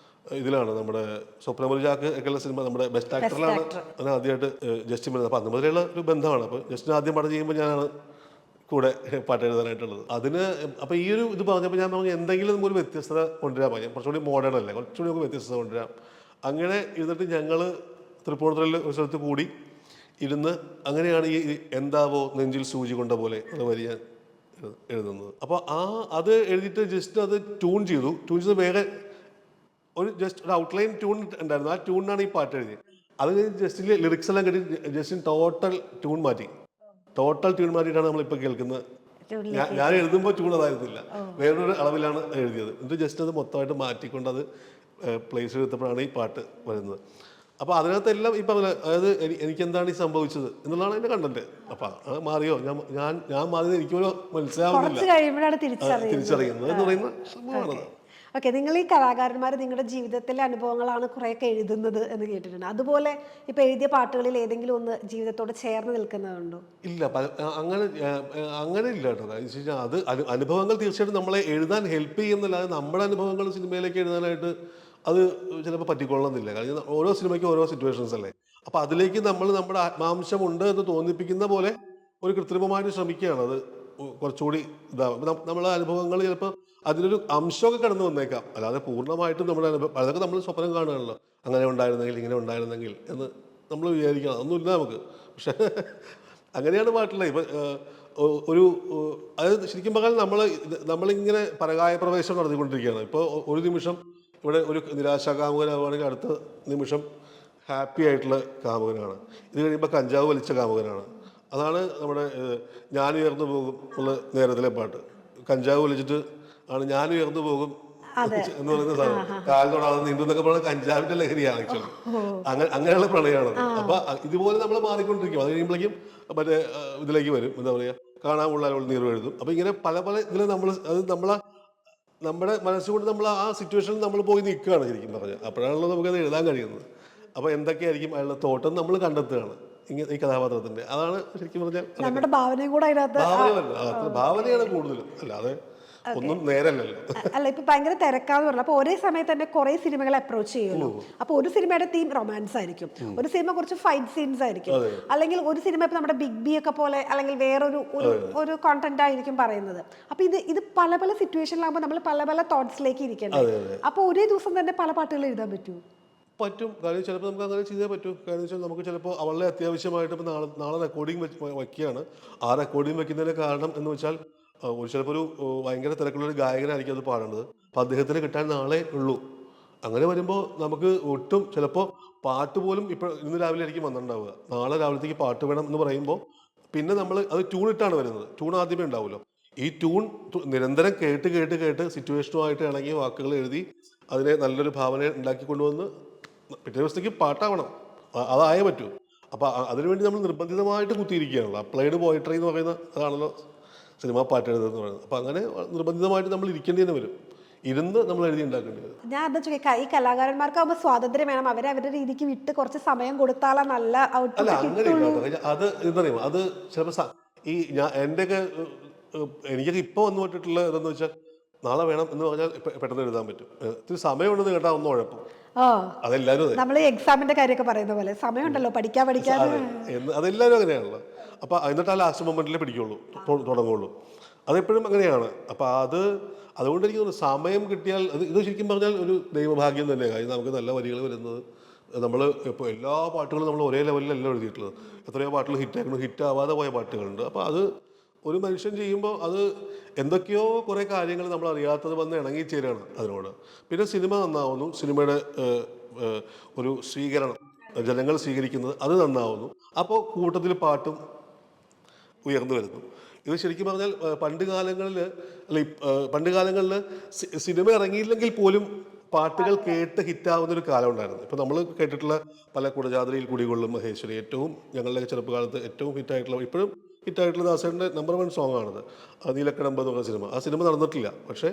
ഇതിലാണ് നമ്മുടെ സ്വപ്നമുറിജാക്ക് ഒക്കെയുള്ള സിനിമ നമ്മുടെ ബെസ്റ്റ് ആക്ടറിലാണ് അതിന് ആദ്യമായിട്ട് ജസ്റ്റിൻ വരുന്നത്. അപ്പോൾ അന്ന് മുതലുള്ള ഒരു ബന്ധമാണ്. അപ്പോൾ ജസ്റ്റിൻ ആദ്യം പടം ചെയ്യുമ്പോൾ ഞാനാണ് കൂടെ പാട്ട് എഴുതാനായിട്ടുള്ളത്. അതിന് അപ്പോൾ ഈ ഒരു ഇത് പറഞ്ഞപ്പോൾ ഞാൻ പറഞ്ഞു എന്തെങ്കിലും നമുക്കൊരു വ്യത്യസ്തത കൊണ്ടുവരാൻ പറയാം. കുറച്ചുകൂടി മോഡേൺ അല്ലേ, കുറച്ചുകൂടി നമുക്ക് വ്യത്യസ്തത കൊണ്ടുവരാം. അങ്ങനെ ഇരുന്നിട്ട് ഞങ്ങൾ തൃപ്പൂണിത്തുറയിൽ ഒരു സ്ഥലത്ത് കൂടി ഇരുന്ന് അങ്ങനെയാണ് ഈ എന്താവോ നെഞ്ചിൽ സൂചി കൊണ്ട പോലെ അത് വരി ഞാൻ എഴുതുന്നത്. അപ്പോൾ അത് എഴുതിയിട്ട് ജസ്റ്റ് അത് ട്യൂൺ ചെയ്ത് വേറെ ഒരു ഔട്ട്ലൈൻ ട്യൂൺ ഉണ്ടായിരുന്നു. ആ ട്യൂണിനാണ് ഈ പാട്ട് എഴുതിയത്. അത് കഴിഞ്ഞ് ജസ്റ്റിൻ്റെ ലിറിക്സ് എല്ലാം കേട്ടി ജസ്റ്റിൻ ടോട്ടൽ ട്യൂൺ മാറ്റിയിട്ടാണ് നമ്മളിപ്പോൾ കേൾക്കുന്നത്. ഞാൻ എഴുതുമ്പോൾ ട്യൂൺ അതായിരുന്നില്ല, വേറൊരു അളവിലാണ് എഴുതിയത്. എന്നിട്ട് ജസ്റ്റ് അത് മൊത്തമായിട്ട് മാറ്റിക്കൊണ്ട് അത് പ്ലേസ് എടുത്തപ്പോഴാണ് ഈ പാട്ട് വരുന്നത്. അപ്പോൾ അതിനകത്തെല്ലാം ഈ പറഞ്ഞ അതായത് എനിക്കെന്താണ് ഈ സംഭവിച്ചത് എന്നുള്ളതാണ് എൻ്റെ കണ്ടന്റ്. അപ്പം അത് മാറിയോ ഞാൻ മാറിയത് എനിക്കൊരു മനസ്സിലാവുന്നില്ല, തിരിച്ചറിയുന്നത് എന്ന് പറയുന്ന സംഭവമാണത്. ഓക്കെ, നിങ്ങൾ ഈ കലാകാരന്മാർ നിങ്ങളുടെ ജീവിതത്തിലെ അനുഭവങ്ങളാണ് കുറേയൊക്കെ എഴുതുന്നത് എന്ന് കേട്ടിട്ടുണ്ട്. അതുപോലെ ഇപ്പൊ എഴുതിയ പാട്ടുകളിൽ ഏതെങ്കിലും ഒന്ന് ജീവിതത്തോട് ചേർന്ന് നിൽക്കുന്നതുണ്ടോ? ഇല്ല, അങ്ങനെ ഇല്ല കേട്ടോ. അത് അനുഭവങ്ങൾ തീർച്ചയായിട്ടും നമ്മളെ എഴുതാൻ ഹെൽപ്പ് ചെയ്യുന്നില്ലാതെ നമ്മുടെ അനുഭവങ്ങൾ സിനിമയിലേക്ക് എഴുതാനായിട്ട് അത് ചിലപ്പോൾ പറ്റിക്കൊള്ളണമെന്നില്ല. കാരണം ഓരോ സിനിമയ്ക്കും ഓരോ സിറ്റുവേഷൻസ് അല്ലേ. അപ്പോൾ അതിലേക്ക് നമ്മുടെ ആത്മാംശമുണ്ട് എന്ന് തോന്നിപ്പിക്കുന്ന പോലെ ഒരു കൃത്രിമമായിട്ട് ശ്രമിക്കുകയാണ്. അത് കുറച്ചുകൂടി ഇതാവും. നമ്മളെ അനുഭവങ്ങൾ ചിലപ്പോൾ അതിനൊരു അംശമൊക്കെ കടന്നു വന്നേക്കാം, അല്ലാതെ പൂർണ്ണമായിട്ടും നമ്മുടെ അനുഭവം അതൊക്കെ നമ്മൾ സ്വപ്നം കാണുകയാണല്ലോ. അങ്ങനെ ഉണ്ടായിരുന്നെങ്കിൽ ഇങ്ങനെ ഉണ്ടായിരുന്നെങ്കിൽ എന്ന് നമ്മൾ വിചാരിക്കണം. ഒന്നുമില്ല നമുക്ക്. പക്ഷെ അങ്ങനെയാണ് പാട്ടുള്ളത്. ഇപ്പം അതായത് ശരിക്കും പറഞ്ഞാൽ നമ്മളിങ്ങനെ പരകായ പ്രവേശം നടത്തിക്കൊണ്ടിരിക്കുകയാണ്. ഇപ്പോൾ ഒരു നിമിഷം ഇവിടെ ഒരു നിരാശാകാമുകനാവുകയാണെങ്കിൽ അടുത്ത നിമിഷം ഹാപ്പി ആയിട്ടുള്ള കാമുകനാണ്. ഇത് കഴിയുമ്പോൾ കഞ്ചാവ് വലിച്ച കാമുകനാണ്. അതാണ് നമ്മുടെ ഞാൻ ഉയർന്നു പോകും ഉള്ള നേരത്തിലെ പാട്ട്. കഞ്ചാവ് വലിച്ചിട്ട് ആണ് ഞാൻ ഉയർന്നു പോകും എന്ന് പറയുന്ന സാധനം. കാൽ തൊടാതെ നീണ്ടു എന്നൊക്കെ പറയുന്നത് കഞ്ചാവിന്റെ ലഹരിയാണ് ആക്ച്വലി. അങ്ങനെയുള്ള പ്രണയമാണത്. അപ്പൊ ഇതുപോലെ നമ്മൾ മാറിക്കൊണ്ടിരിക്കും. അത് കഴിയുമ്പോഴേക്കും മറ്റേ ഇതിലേക്ക് വരും, എന്താ പറയാ, കാണാനുള്ള നീർ എഴുതും. അപ്പൊ ഇങ്ങനെ പല പല ഇതിൽ നമ്മൾ അത് നമ്മുടെ മനസ്സുകൊണ്ട് നമ്മൾ ആ സിറ്റുവേഷനിൽ നമ്മൾ പോയി നിൽക്കുകയാണ് ശരിക്കും പറഞ്ഞാൽ. അപ്പോഴാണല്ലോ നമുക്കത് എഴുതാൻ കഴിയുന്നത്. അപ്പോൾ എന്തൊക്കെയായിരിക്കും അയാളുടെ തോട്ടം നമ്മൾ കണ്ടെത്തുകയാണ് ഇങ്ങനെ ഈ കഥാപാത്രത്തിന്റെ. അതാണ് ശരിക്കും പറഞ്ഞാൽ നമ്മുടെ ഭാവനയും കൂടെ അതിനകത്ത് ഭാവനയാണ് കൂടുതലും, അല്ലാതെ ഒന്നും നേരല്ലല്ലോ. അല്ല, ഇപ്പൊ ഭയങ്കര തിരക്കാന്ന് പറഞ്ഞു. അപ്പൊ ഒരേ സമയത്ത് തന്നെ കുറെ സിനിമകളെ അപ്രോച്ച് ചെയ്യുമല്ലോ. അപ്പൊ ഒരു സിനിമയുടെ തീം റൊമാൻസ് ആയിരിക്കും, ഒരു സിനിമ കുറച്ച് ഫൈറ്റ് സീൻസ് ആയിരിക്കും, അല്ലെങ്കിൽ ഒരു സിനിമ ഇപ്പൊ നമ്മുടെ ബിഗ് ബി ഒക്കെ പോലെ അല്ലെങ്കിൽ വേറൊരു ഒരു കോണ്ടന്റ് ആയിരിക്കും പറയുന്നത്. അപ്പൊ ഇത് പല പല സിറ്റുവേഷനിലാകുമ്പോൾ നമ്മൾ പല പല തോട്ട്സിലേക്ക് ഇരിക്കണം. അപ്പൊ ഒരേ ദിവസം തന്നെ പല പാട്ടുകൾ എഴുതാൻ പറ്റുമോ? പറ്റും. കാര്യം ചിലപ്പോൾ നമുക്ക് അങ്ങനെ ചെയ്തേ പറ്റൂ. കാരണം വെച്ചാൽ നമുക്ക് ചിലപ്പോൾ അവളെ അത്യാവശ്യമായിട്ട് ഇപ്പോൾ നാളെ റെക്കോർഡിങ് വയ്ക്കുകയാണ്. ആ റെക്കോർഡിങ് വെക്കുന്നതിന് കാരണം എന്ന് വെച്ചാൽ ചിലപ്പോൾ ഒരു ഭയങ്കര തിരക്കുള്ളൊരു ഗായകനായിരിക്കും അത് പാടേണ്ടത്. അപ്പം അദ്ദേഹത്തിന് കിട്ടാൻ നാളെ ഉള്ളൂ. അങ്ങനെ വരുമ്പോൾ നമുക്ക് ഒട്ടും ചിലപ്പോൾ പാട്ട് പോലും ഇന്ന് രാവിലെ ആയിരിക്കും വന്നിട്ടുണ്ടാവുക. നാളെ രാവിലത്തേക്ക് പാട്ട് വേണം എന്ന് പറയുമ്പോൾ പിന്നെ നമ്മൾ അത് ട്യൂണിട്ടാണ് വരുന്നത്. ട്യൂൺ ആദ്യമേ ഉണ്ടാവുമല്ലോ. ഈ ട്യൂൺ നിരന്തരം കേട്ട് കേട്ട് കേട്ട് സിറ്റുവേഷനുമായിട്ട് ഇണങ്ങിയ വാക്കുകൾ എഴുതി അതിനെ നല്ലൊരു ഭാവന ഉണ്ടാക്കി കൊണ്ടുവന്ന് പിറ്റേ ദിവസത്തേക്ക് പാട്ടാവണം. അതായേ പറ്റൂ. അപ്പോൾ അതിനുവേണ്ടി നമ്മൾ നിർബന്ധിതമായിട്ട് കുത്തിയിരിക്കുകയാണല്ലോ. അപ്ലൈഡ് പോയിട്രി എന്ന് പറയുന്ന അതാണല്ലോ സിനിമ പാട്ട് എഴുതുന്നത് പറയുന്നത്. അപ്പോൾ അങ്ങനെ നിർബന്ധിതമായിട്ട് നമ്മൾ ഇരിക്കേണ്ടി തന്നെ വരും. ഇരുന്ന് നമ്മൾ എഴുതി ഉണ്ടാക്കേണ്ടി വരും. ഞാൻ എന്താ ചോദിക്കാം, ഈ കലാകാരന്മാർക്കാവുമ്പോൾ സ്വാതന്ത്ര്യം വേണം, അവരുടെ രീതിക്ക് വിട്ട് കുറച്ച് സമയം കൊടുത്താലാ നല്ല ഔട്ട്പുട്ട്. അല്ല, അങ്ങനെ അത് എന്താ പറയുക, അത് ചിലപ്പോൾ ഈ എൻ്റെയൊക്കെ എനിക്കൊക്കെ ഇപ്പോൾ വന്നു പോയിട്ടുള്ള ഇതെന്ന് വെച്ചാൽ നാളെ വേണം എന്ന് പറഞ്ഞാൽ പെട്ടെന്ന് എഴുതാൻ പറ്റും. ഇത്തിരി സമയമുണ്ടെന്ന് കേട്ടാൽ ഒന്നും ഉഴപ്പും. അതെല്ലാവരും നമ്മൾ എക്സാമിന്റെ കാര്യമൊക്കെ പറയുന്ന പോലെ സമയമുണ്ടല്ലോ പഠിക്കാൻ അതെല്ലാവരും അങ്ങനെയാണല്ലോ. അപ്പോൾ എന്നിട്ട് ആ ലാസ്റ്റ് മൊമെന്റിലേ പിടിക്കുള്ളൂ, തുടങ്ങുള്ളൂ. അതെപ്പോഴും അങ്ങനെയാണ്. അപ്പോൾ അതുകൊണ്ട് എനിക്ക് തോന്നുന്നു സമയം കിട്ടിയാൽ ഇത് ശരിക്കും പറഞ്ഞാൽ ഒരു ദൈവഭാഗ്യം തന്നെ. കാര്യം നമുക്ക് നല്ല വരികൾ വരുന്നത് നമ്മൾ ഇപ്പോൾ എല്ലാ പാട്ടുകളും നമ്മൾ ഒരേ ലെവലിലല്ല എഴുതിയിട്ടുള്ളത്. എത്രയോ പാട്ടുകൾ ഹിറ്റാവാതെ പോയ പാട്ടുകളുണ്ട്. അപ്പോൾ അത് ഒരു മനുഷ്യൻ ചെയ്യുമ്പോൾ അത് എന്തൊക്കെയോ കുറേ കാര്യങ്ങൾ നമ്മൾ അറിയാത്തത് വന്ന് ഇണങ്ങിച്ചേരാണ് അതിനോട്. പിന്നെ സിനിമ നന്നാവുന്നു, സിനിമയുടെ ഒരു സ്വീകരണം, ജനങ്ങൾ സ്വീകരിക്കുന്നത് അത് നന്നാവുന്നു. അപ്പോൾ കൂട്ടത്തിൽ പാട്ടും ഉയർന്നു വരുന്നു. ഇത് ശരിക്കും പറഞ്ഞാൽ പണ്ട് കാലങ്ങളിൽ സിനിമ ഇറങ്ങിയില്ലെങ്കിൽ പോലും പാട്ടുകൾ കേട്ട് ഹിറ്റാവുന്നൊരു കാലം ഉണ്ടായിരുന്നു. ഇപ്പോൾ നമ്മൾ കേട്ടിട്ടുള്ള പല കുടജാദ്രിയിൽ കുടികൊള്ളും മഹേശ്വരി, ഏറ്റവും ഞങ്ങളുടെ ചെറുപ്പകാലത്ത് ഏറ്റവും ഹിറ്റായിട്ടുള്ള, ഇപ്പോഴും ഹിറ്റായിട്ടുള്ള ദാസേട്ടൻ്റെ നമ്പർ 1 സോങ്ങാണത്. നീലക്കടമ്പ് എന്ന് പറഞ്ഞ സിനിമ. ആ സിനിമ നടന്നിട്ടില്ല, പക്ഷേ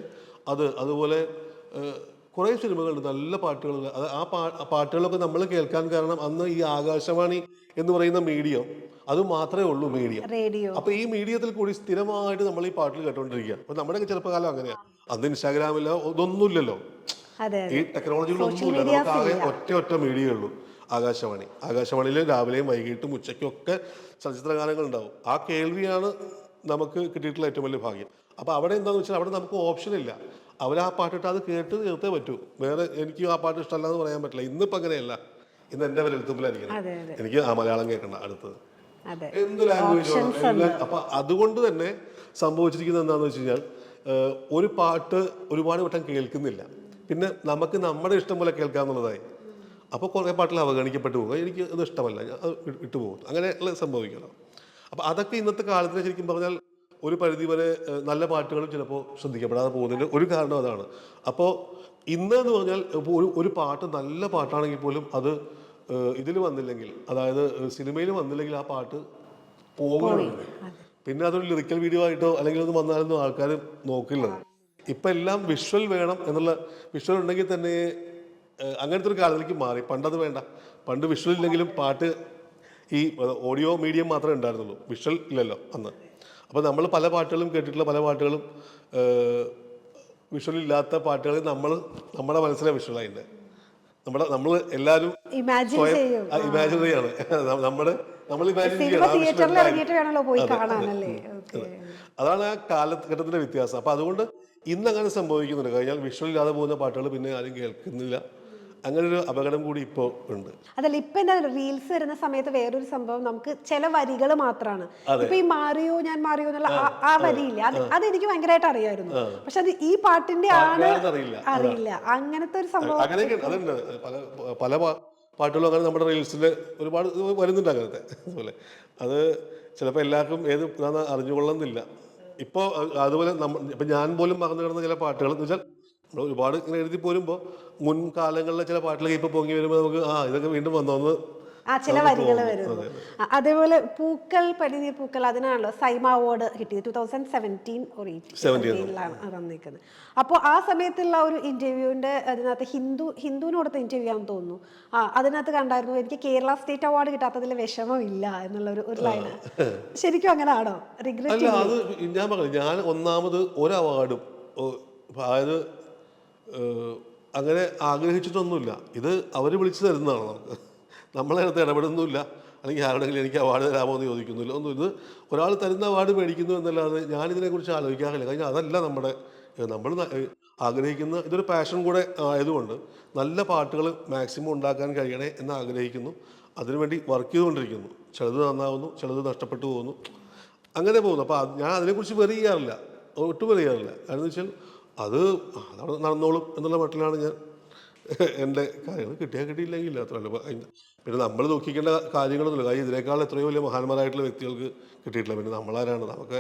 അതുപോലെ കുറേ സിനിമകളുണ്ട്, നല്ല പാട്ടുകൾ. ആ പാട്ടുകളൊക്കെ നമ്മൾ കേൾക്കാൻ കാരണം അന്ന് ഈ ആകാശവാണി എന്ന് പറയുന്ന മീഡിയം അത് മാത്രമേ ഉള്ളൂ, മീഡിയം. അപ്പോൾ ഈ മീഡിയത്തിൽ കൂടി സ്ഥിരമായിട്ട് നമ്മൾ ഈ പാട്ടുകൾ കേട്ടോണ്ടിരിക്കുക. അപ്പോൾ നമ്മുടെയൊക്കെ ചെറുപ്പകാലം അങ്ങനെയാണ്. അന്ന് ഇൻസ്റ്റാഗ്രാമില്ല, ഇതൊന്നുമില്ലല്ലോ, ഈ ടെക്നോളജികളൊന്നുമില്ല. നമുക്ക് ആകെ ഒറ്റ മീഡിയ ഉള്ളൂ, ആകാശവാണി. ആകാശവാണിയിൽ രാവിലെയും വൈകിട്ടും ഉച്ചയ്ക്കും ഒക്കെ ചലച്ചിത്ര ഗാനങ്ങൾ ഉണ്ടാവും. ആ കേൾവിയാണ് നമുക്ക് കിട്ടിയിട്ടുള്ള ഏറ്റവും വലിയ ഭാഗ്യം. അപ്പോൾ അവിടെ എന്താണെന്ന് വെച്ചാൽ അവിടെ നമുക്ക് ഓപ്ഷൻ ഇല്ല. അവർ ആ പാട്ടിട്ട് അത് കേട്ട് തീർത്തേ പറ്റൂ. വേറെ എനിക്ക് ആ പാട്ട് ഇഷ്ടമല്ല എന്ന് പറയാൻ പറ്റില്ല. ഇന്നിപ്പോൾ അങ്ങനെയല്ല. ഇന്ന് എൻ്റെ വിരൽത്തുമ്പിലായിരിക്കണം. എനിക്ക് ആ മലയാളം കേൾക്കണ്ട, അടുത്തത് എന്ത് ലാംഗ്വേജ് ആണ്. അപ്പം അതുകൊണ്ട് തന്നെ സംഭവിച്ചിരിക്കുന്നത് എന്താണെന്ന് വെച്ച് കഴിഞ്ഞാൽ ഒരു പാട്ട് ഒരുപാട് വട്ടം കേൾക്കുന്നില്ല. പിന്നെ നമുക്ക് നമ്മുടെ ഇഷ്ടം പോലെ കേൾക്കാമെന്നുള്ളതായി. അപ്പോൾ കുറേ പാട്ടിൽ അവഗണിക്കപ്പെട്ടു പോകുക. എനിക്ക് അത് ഇഷ്ടമല്ല, അത് വിട്ടുപോകും. അങ്ങനെയുള്ള സംഭവിക്കണം. അപ്പോൾ അതൊക്കെ ഇന്നത്തെ കാലത്തിന് ശരിക്കും പറഞ്ഞാൽ ഒരു പരിധിവരെ നല്ല പാട്ടുകളും ചിലപ്പോൾ ശ്രദ്ധിക്കപ്പെടാതെ പോകുന്നതിന് ഒരു കാരണം അതാണ്. അപ്പോൾ ഇന്നെന്ന് പറഞ്ഞാൽ ഇപ്പോൾ ഒരു പാട്ട് നല്ല പാട്ടാണെങ്കിൽ പോലും അത് ഇതിൽ വന്നില്ലെങ്കിൽ, അതായത് സിനിമയിൽ വന്നില്ലെങ്കിൽ ആ പാട്ട് പോകുന്നുണ്ട്. പിന്നെ അതൊരു ലിറിക്കൽ വീഡിയോ ആയിട്ടോ അല്ലെങ്കിൽ ഒന്നും വന്നാലൊന്നും ആൾക്കാർ നോക്കില്ലത്. ഇപ്പം എല്ലാം വിഷ്വൽ വേണം എന്നുള്ള, വിഷ്വൽ ഉണ്ടെങ്കിൽ തന്നെ അങ്ങനത്തെ ഒരു കാലത്തിലേക്ക് മാറി. പണ്ടത് വേണ്ട. പണ്ട് വിഷ്വൽ ഇല്ലെങ്കിലും പാട്ട് ഈ ഓഡിയോ മീഡിയം മാത്രമേ ഉണ്ടായിരുന്നുള്ളൂ, വിഷ്വൽ ഇല്ലല്ലോ അന്ന്. അപ്പോൾ നമ്മൾ പല പാട്ടുകളും കേട്ടിട്ടുള്ള പല പാട്ടുകളും വിഷ്വൽ ഇല്ലാത്ത പാട്ടുകൾ നമ്മുടെ മനസ്സിലെ വിഷ്വലായിട്ട് നമ്മൾ എല്ലാവരും ഇമാജിനറിയാണ്. നമ്മൾ ഇമാജിൻ ചെയ്യണം. അതാണ് ആ കാലഘട്ടത്തിന്റെ വ്യത്യാസം. അപ്പൊ അതുകൊണ്ട് ഇന്നങ്ങനെ സംഭവിക്കുന്നുണ്ട്. കഴിഞ്ഞാൽ വിഷ്വൽ ഇല്ലാതെ പോകുന്ന പാട്ടുകൾ പിന്നെ ആരും കേൾക്കുന്നില്ല. അങ്ങനെ ഒരു അപകടം കൂടി ഇപ്പോൾ ഉണ്ട്. അതല്ല, ഇപ്പൊ എന്താ റീൽസ് വരുന്ന സമയത്ത് വേറൊരു സംഭവം, നമുക്ക് ചില വരികൾ മാത്രമാണ്. ഇപ്പൊ ഈ മാറിയോ ഞാൻ മാറിയോ എന്നുള്ള ആ വരിയില്ല, അതെനിക്ക് ഭയങ്കരമായിട്ട് അറിയായിരുന്നു. പക്ഷെ അത് ഈ പാട്ടിന്റെ ആണ് അറിയില്ല. അങ്ങനത്തെ ഒരു സംഭവം അങ്ങനെയൊക്കെ അതുണ്ട്. പല പാട്ടുകളും അങ്ങനെ നമ്മുടെ റീൽസിൽ ഒരുപാട് ഇത് വരുന്നുണ്ട് അങ്ങനത്തെ അതുപോലെ. അത് ചിലപ്പോൾ എല്ലാവർക്കും ഏത് ഇതാണെന്ന് അറിഞ്ഞുകൊള്ളുന്നില്ല. ഇപ്പോൾ അതുപോലെ ഇപ്പം ഞാൻ പോലും മറന്നു കിടന്ന ചില പാട്ടുകൾ എന്ന് വെച്ചാൽ നമ്മൾ ഒരുപാട് ഇങ്ങനെ എഴുതി പോരുമ്പോൾ മുൻകാലങ്ങളിലെ ചില പാട്ടുകളൊക്കെ ഇപ്പോൾ പൊങ്ങി വരുമ്പോൾ നമുക്ക് ഇതൊക്കെ വീണ്ടും വന്നോന്ന് ചില വരികൾ വരുന്നു. അതേപോലെ പൂക്കൾ പനിനീർ പൂക്കൾ അതിനാണല്ലോ സൈമ അവാർഡ് കിട്ടിയത് 2017 or 18 തന്നിരിക്കുന്നത്. അപ്പോൾ ആ സമയത്തുള്ള ഒരു ഇന്റർവ്യൂവിന്റെ അതിനകത്ത് ഹിന്ദുവിന് കൊടുത്ത ഇന്റർവ്യൂ ആണെന്ന് തോന്നുന്നു. അതിനകത്ത് കണ്ടായിരുന്നു എനിക്ക് കേരള സ്റ്റേറ്റ് അവാർഡ് കിട്ടാത്തതിൽ വിഷമമില്ല എന്നുള്ള ഒരു ലൈന്. ശരിക്കും അങ്ങനെ ആണോ? റിഗ്രറ്റ് അല്ല, അത് ഞാൻ പറഞ്ഞു, ഞാൻ ഒന്നാമത് ഒരു അവാർഡും അതായത് അങ്ങനെ ആഗ്രഹിച്ചിട്ടൊന്നുമില്ല. ഇത് അവർ വിളിച്ചു തരുന്നതാണ് നമുക്ക്. നമ്മളതിനകത്ത് ഇടപെടുന്നില്ല, അല്ലെങ്കിൽ ആരുടെങ്കിലും എനിക്ക് അവാർഡ് തരാമോ എന്ന് ചോദിക്കുന്നില്ല, ഒന്നും. ഇത് ഒരാൾ തരുന്ന അവാർഡ് മേടിക്കുന്നു എന്നല്ലാതെ ഞാനിതിനെക്കുറിച്ച് ആലോചിക്കാറില്ല. കാരണം അതല്ല നമ്മൾ ആഗ്രഹിക്കുന്ന, ഇതൊരു പാഷൻ കൂടെ ആയതുകൊണ്ട് നല്ല പാട്ടുകൾ മാക്സിമം ഉണ്ടാക്കാൻ കഴിയണേ എന്ന് ആഗ്രഹിക്കുന്നു. അതിനുവേണ്ടി വർക്ക് ചെയ്തുകൊണ്ടിരിക്കുന്നു. ചിലത് നന്നാവുന്നു, ചിലത് നഷ്ടപ്പെട്ടു പോകുന്നു, അങ്ങനെ പോകുന്നു. അപ്പോൾ ഞാൻ അതിനെക്കുറിച്ച് വെറി ചെയ്യാറില്ല, ഒട്ടും വെറി ചെയ്യാറില്ല. കാരണം വെച്ചാൽ അത് നടന്നോളും എന്നുള്ള മട്ടിലാണ് ഞാൻ എൻ്റെ കാര്യങ്ങൾ. കിട്ടിയാൽ കിട്ടിയില്ലെങ്കിൽ അത്രയല്ല. പിന്നെ നമ്മൾ നോക്കിക്കേണ്ട കാര്യങ്ങളൊന്നുമില്ല. കാര്യം ഇതിനേക്കാൾ എത്രയോ വലിയ മഹാന്മാരായിട്ടുള്ള വ്യക്തികൾക്ക് കിട്ടിയിട്ടില്ല. പിന്നെ നമ്മളാരാണ്? നമുക്ക്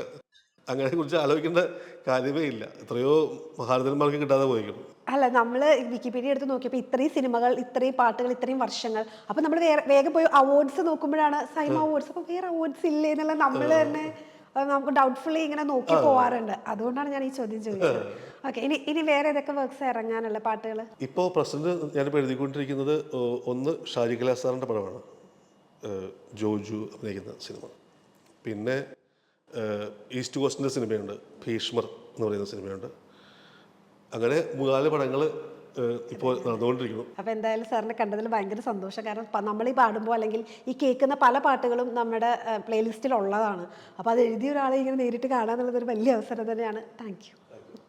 അതിനെക്കുറിച്ച് ആലോചിക്കേണ്ട കാര്യമേ ഇല്ല. എത്രയോ മഹാരഥന്മാർക്ക് കിട്ടാതെ പോയിരിക്കണം. അല്ല, നമ്മൾ വിക്കിപീഡിയ എടുത്ത് നോക്കിയപ്പോൾ ഇത്രയും സിനിമകൾ, ഇത്രയും പാട്ടുകൾ, ഇത്രയും വർഷങ്ങൾ, അപ്പം നമ്മൾ വേഗം പോയി അവാർഡ്സ് നോക്കുമ്പോഴാണ് സൈമ അവാർഡ്സ്. അപ്പം വേറെ അവാർഡ്സ് ഇല്ലേ എന്നുള്ള നമ്മൾ തന്നെ നമുക്ക് ഡൗട്ട്ഫുള്ളി ഇങ്ങനെ നോക്കി പോവാറുണ്ട്. അതുകൊണ്ടാണ് ഞാൻ ഈ ചോദ്യം ചോദിച്ചത്. ഓക്കെ, ഇനി വേറെ ഏതൊക്കെ വർക്ക്സ് ഇറങ്ങാനുള്ള പാട്ടുകൾ? ഇപ്പോൾ പ്രസന്റ് ഞാനിപ്പോൾ എഴുതിക്കൊണ്ടിരിക്കുന്നത് ഒന്ന് ഷാജി കൈലാസ് സാറിൻ്റെ പടമാണ്, ജോജു അഭിനയിക്കുന്ന സിനിമ. പിന്നെ ഈസ്റ്റ് കോസ്റ്റിൻ്റെ സിനിമയുണ്ട്, ഭീഷ്മർ എന്ന് പറയുന്ന സിനിമയുണ്ട്. അങ്ങനെ 3-4 പടങ്ങൾ ഇപ്പോൾ നടന്നുകൊണ്ടിരിക്കുന്നു. അപ്പോൾ എന്തായാലും സാറിനെ കണ്ടതിൽ ഭയങ്കര സന്തോഷം. കാരണം നമ്മൾ ഈ പാടുമ്പോൾ അല്ലെങ്കിൽ ഈ കേൾക്കുന്ന പല പാട്ടുകളും നമ്മുടെ പ്ലേലിസ്റ്റിൽ ഉള്ളതാണ്. അപ്പോൾ അത് എഴുതിയ ഒരാളെ ഇങ്ങനെ നേരിട്ട് കാണാന്നുള്ളത് ഒരു വലിയ അവസരം തന്നെയാണ്. Thank you.